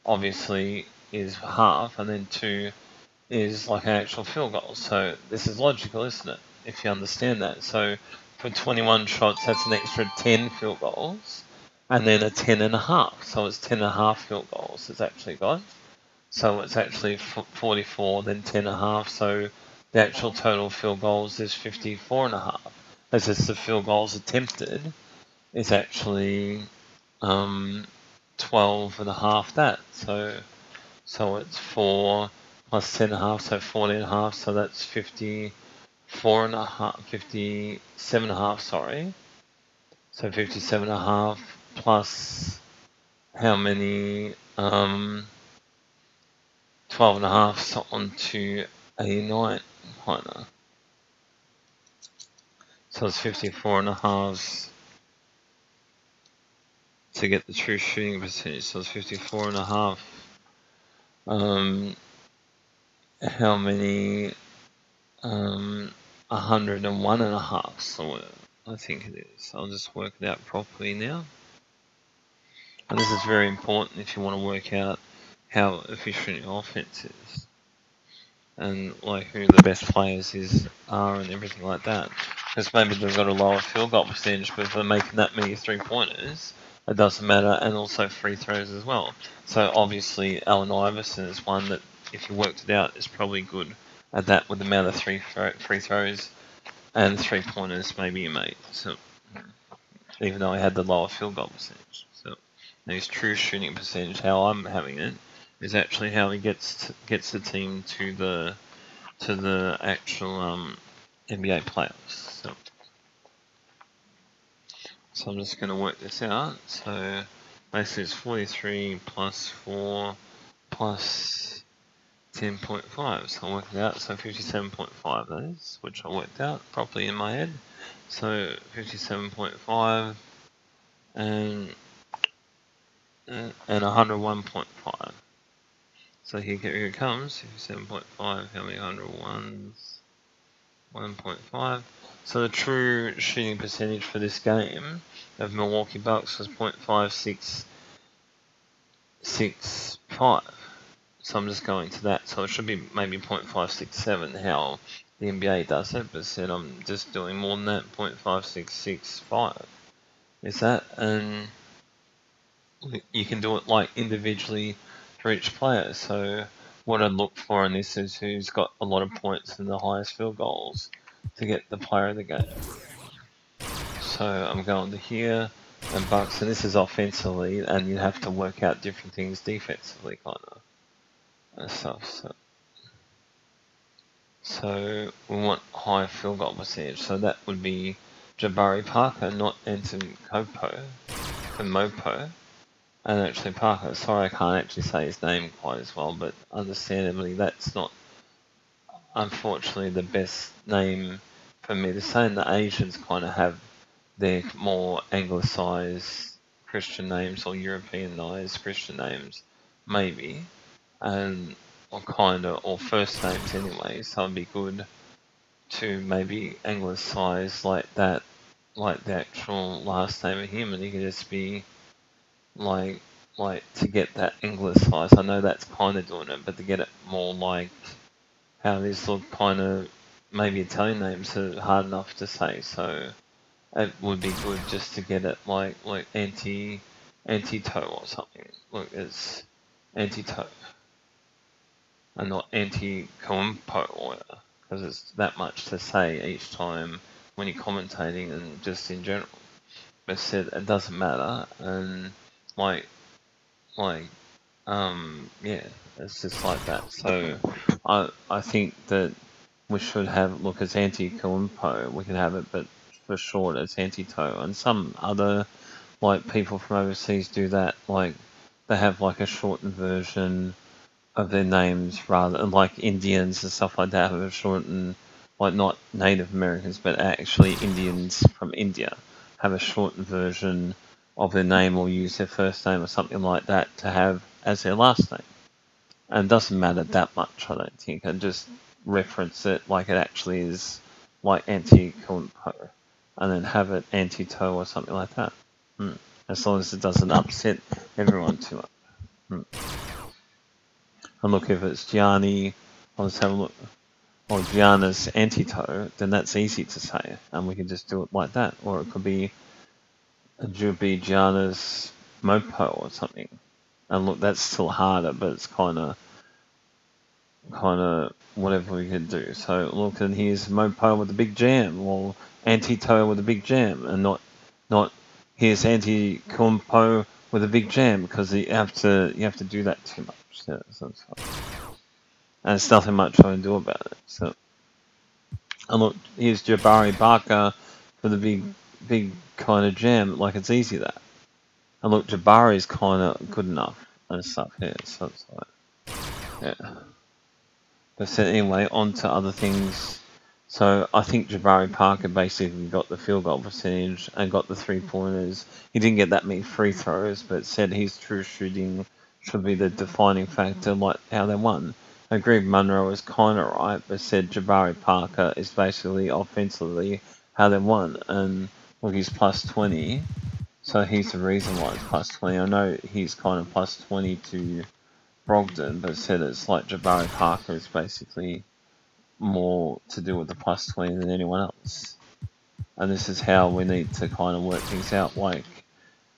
S1: obviously is half, and then 2 is like an actual field goal. So this is logical, isn't it? If you understand that. So for 21 shots, that's an extra 10 field goals, and then a 10.5. So it's 10.5 field goals it's actually got. So it's actually 44, then 10.5. So the actual total field goals is 54.5. As just the field goals attempted is actually 12.5 that. So it's 4 plus 10.5, so 14.5. So that's 57.5. Sorry. So 57.5 plus how many? 12.5, so on to 89, kind of. So it's 54.5 to get the true shooting percentage. So it's 54.5. How many? 101.5. So I think it is. I'll just work it out properly now. And this is very important if you want to work out how efficient your offense is, and like who the best players are and everything like that. Because maybe they've got a lower field goal percentage, but if they're making that many 3-pointers, it doesn't matter, and also free throws as well. So obviously Allen Iverson is one that, if you worked it out, is probably good at that with the amount of free throws and 3-pointers maybe you made. So even though I had the lower field goal percentage. So his true shooting percentage, how I'm having it, is actually how he gets the team to the actual NBA playoffs. So I'm just going to work this out. So basically it's 43 plus 4 plus 10.5. So I'll work it out. So 57.5 that is, which I worked out properly in my head. So 57.5 and 101.5. So here it comes, 57.5, how many 101s? 1.5. So the true shooting percentage for this game of Milwaukee Bucks was .565. So I'm just going to that. So it should be maybe .567 how the NBA does it, but said I'm just doing more than that, .5665. Is that? And you can do it like individually for each player. So what I'd look for in this is who's got a lot of points and the highest field goals to get the player of the game. So I'm going to here and Bucks, and this is offensively, and you have to work out different things defensively, kind of and stuff. So we want high field goal percentage. So that would be Jabari Parker, not Anton Kopo and Mopo. And actually Parker, sorry I can't actually say his name quite as well, but understandably that's not, unfortunately, the best name for me to say. And the Asians kind of have their more anglicised Christian names or Europeanised Christian names, maybe. And or first names anyway, so it'd be good to maybe anglicize like that, like the actual last name of him, and he could just be like to get that anglicized. I know that's kind of doing it, but to get it more like how these look kind of maybe Italian names are hard enough to say, so it would be good just to get it like anti-toe or something. Look, it's anti-toe and not anti-compo, because it's that much to say each time when you're commentating and just in general. But said it doesn't matter, and like yeah, it's just like that. So I think that we should have, look, it's anti-compo, we can have it, but for short it's anti-toe, and some other like people from overseas do that, like they have like a shortened version of their names, rather, like Indians and stuff like that have a shortened, like not Native Americans, but actually Indians from India have a shortened version of their name, or use their first name or something like that to have as their last name. And it doesn't matter that much, I don't think. I just reference it like it actually is, like anti-compo, and then have it anti-toe or something like that. As long as it doesn't upset everyone too much. And look, if it's Gianni, I'll just have a look, or Gianna's anti-toe, then that's easy to say, and we can just do it like that. Or it could be Gianna's Mopo or something. And look, that's still harder, but it's kind of whatever we could do. So look, and here's Mopo with a big jam, or anti-toe with a big jam, and not here's anti-compo with a big jam, because you have to do that too much. So it's fine. And there's nothing much I can do about it. So, and look, here's Jabari Parker with a big kind of jam. Like, it's easy that. And look, Jabari's kind of good enough and stuff here. So it's like, yeah. But so anyway, on to other things. So I think Jabari Parker basically got the field goal percentage and got the 3-pointers. He didn't get that many free throws, but said his true shooting should be the defining factor, like how they won. I agree Monroe was kind of right, but said Jabari Parker is basically offensively how they won. And look, he's plus 20, so he's the reason why it's plus 20. I know he's kind of plus 20 to Brogdon, but said it's like Jabari Parker is basically more to do with the plus 20 than anyone else. And this is how we need to kind of work things out. Like,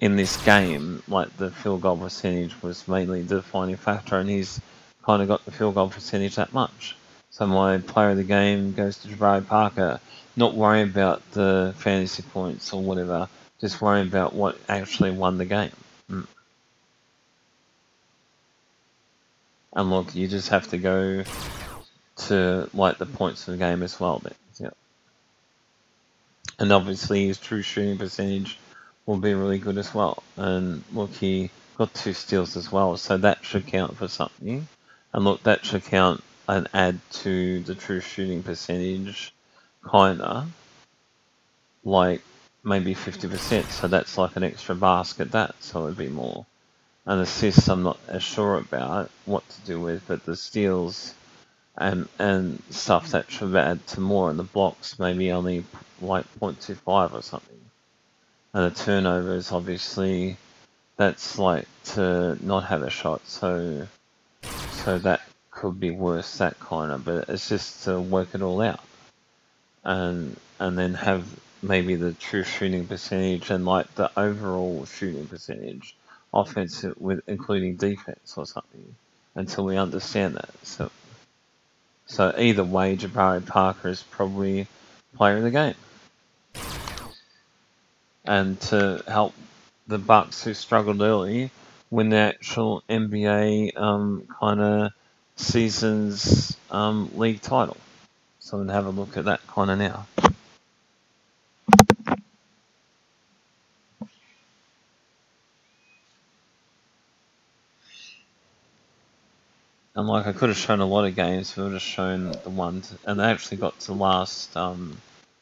S1: in this game, like the field goal percentage was mainly the defining factor, and he's kind of got the field goal percentage that much. So my player of the game goes to Jabari Parker. Not worrying about the fantasy points or whatever, just worrying about what actually won the game. And look, you just have to go to like the points of the game as well then. Yeah. And obviously his true shooting percentage will be really good as well. And look, he got 2 steals as well, so that should count for something. And look, that should count and add to the true shooting percentage, kinda, like maybe 50%. So that's like an extra basket, that, so it'd be more. And assists, I'm not as sure about what to do with, but the steals and stuff, that should add to more. And the blocks maybe only like 0.25 or something. And the turnovers, obviously, that's like to not have a shot, so that could be worse, that kind of. But it's just to work it all out, and then have maybe the true shooting percentage and like the overall shooting percentage, offensive with including defense or something, until we understand that. So either way, Jabari Parker is probably player of the game. And to help the Bucks, who struggled early, win the actual NBA kind of season's league title. So we'll have a look at that kind of now. And like, I could have shown a lot of games, but I've just shown the ones, and they actually got to last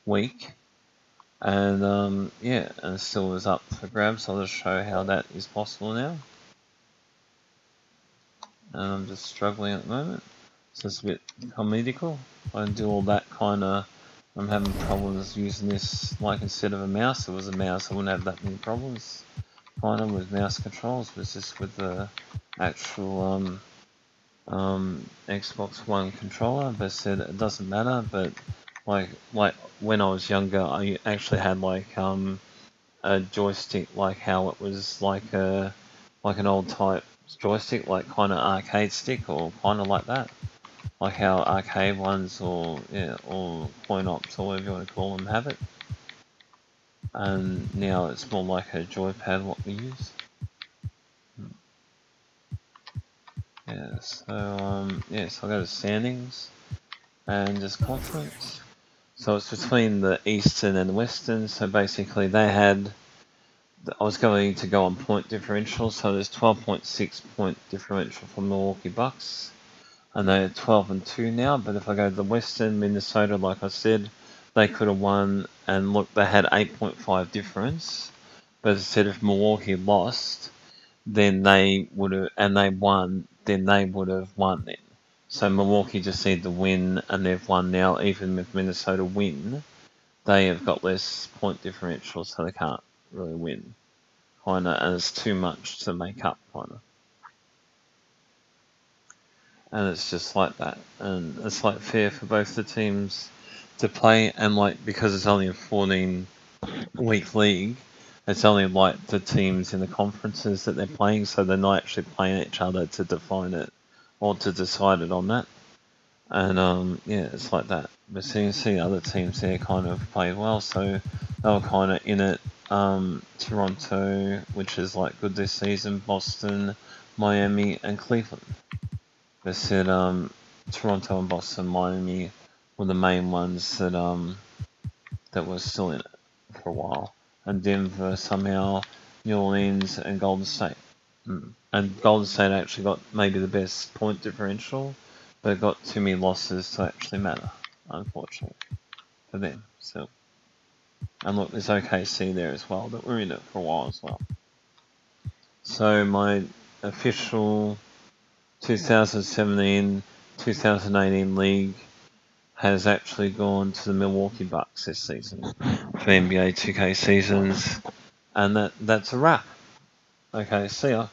S1: week. And yeah, and it still was up for grabs. So I'll just show how that is possible now. and I'm just struggling at the moment. So it's a bit comedical. I do all that kind of. I'm having problems using this, like instead of a mouse, if it was a mouse, I wouldn't have that many problems. Kind of with mouse controls, but it's just with the actual Xbox One controller. But said it doesn't matter. But like when I was younger, I actually had like a joystick, like how it was like an old type joystick, like kind of arcade stick, or kind of like that. Like how arcade ones or coin ops or whatever you want to call them have it. And now it's more like a joypad what we use. So I go to standings and just conference. So it's between the Eastern and the Western. So basically I was going to go on point differential. So there's 12.6 point differential for Milwaukee Bucks. And they're 12-2 now, but if I go to the Western, Minnesota, like I said, they could have won, and look, they had 8.5 difference, but instead if Milwaukee lost, then they would have, and they won, then they would have won then. So Milwaukee just need to win, and they've won now. Even if Minnesota win, they have got less point differential, so they can't really win, kinda, and it's too much to make up, kinda. And it's just like that, and it's like fair for both the teams to play, and like because it's only a 14-week league, it's only like the teams in the conferences that they're playing, so they're not actually playing each other to define it or to decide it on that. And it's like that. But so you can see other teams there kind of played well, so they were kind of in it. Toronto, which is like good this season, Boston, Miami, and Cleveland. They said Toronto and Boston, Miami were the main ones that were still in it for a while, and Denver somehow, New Orleans, and Golden State. And Golden State actually got maybe the best point differential, but got too many losses to actually matter, unfortunately, for them. So, and look, there's OKC there as well that were in it for a while as well. So my official 2017-2018 league has actually gone to the Milwaukee Bucks this season for NBA 2K seasons, and that's a wrap. Okay, see ya.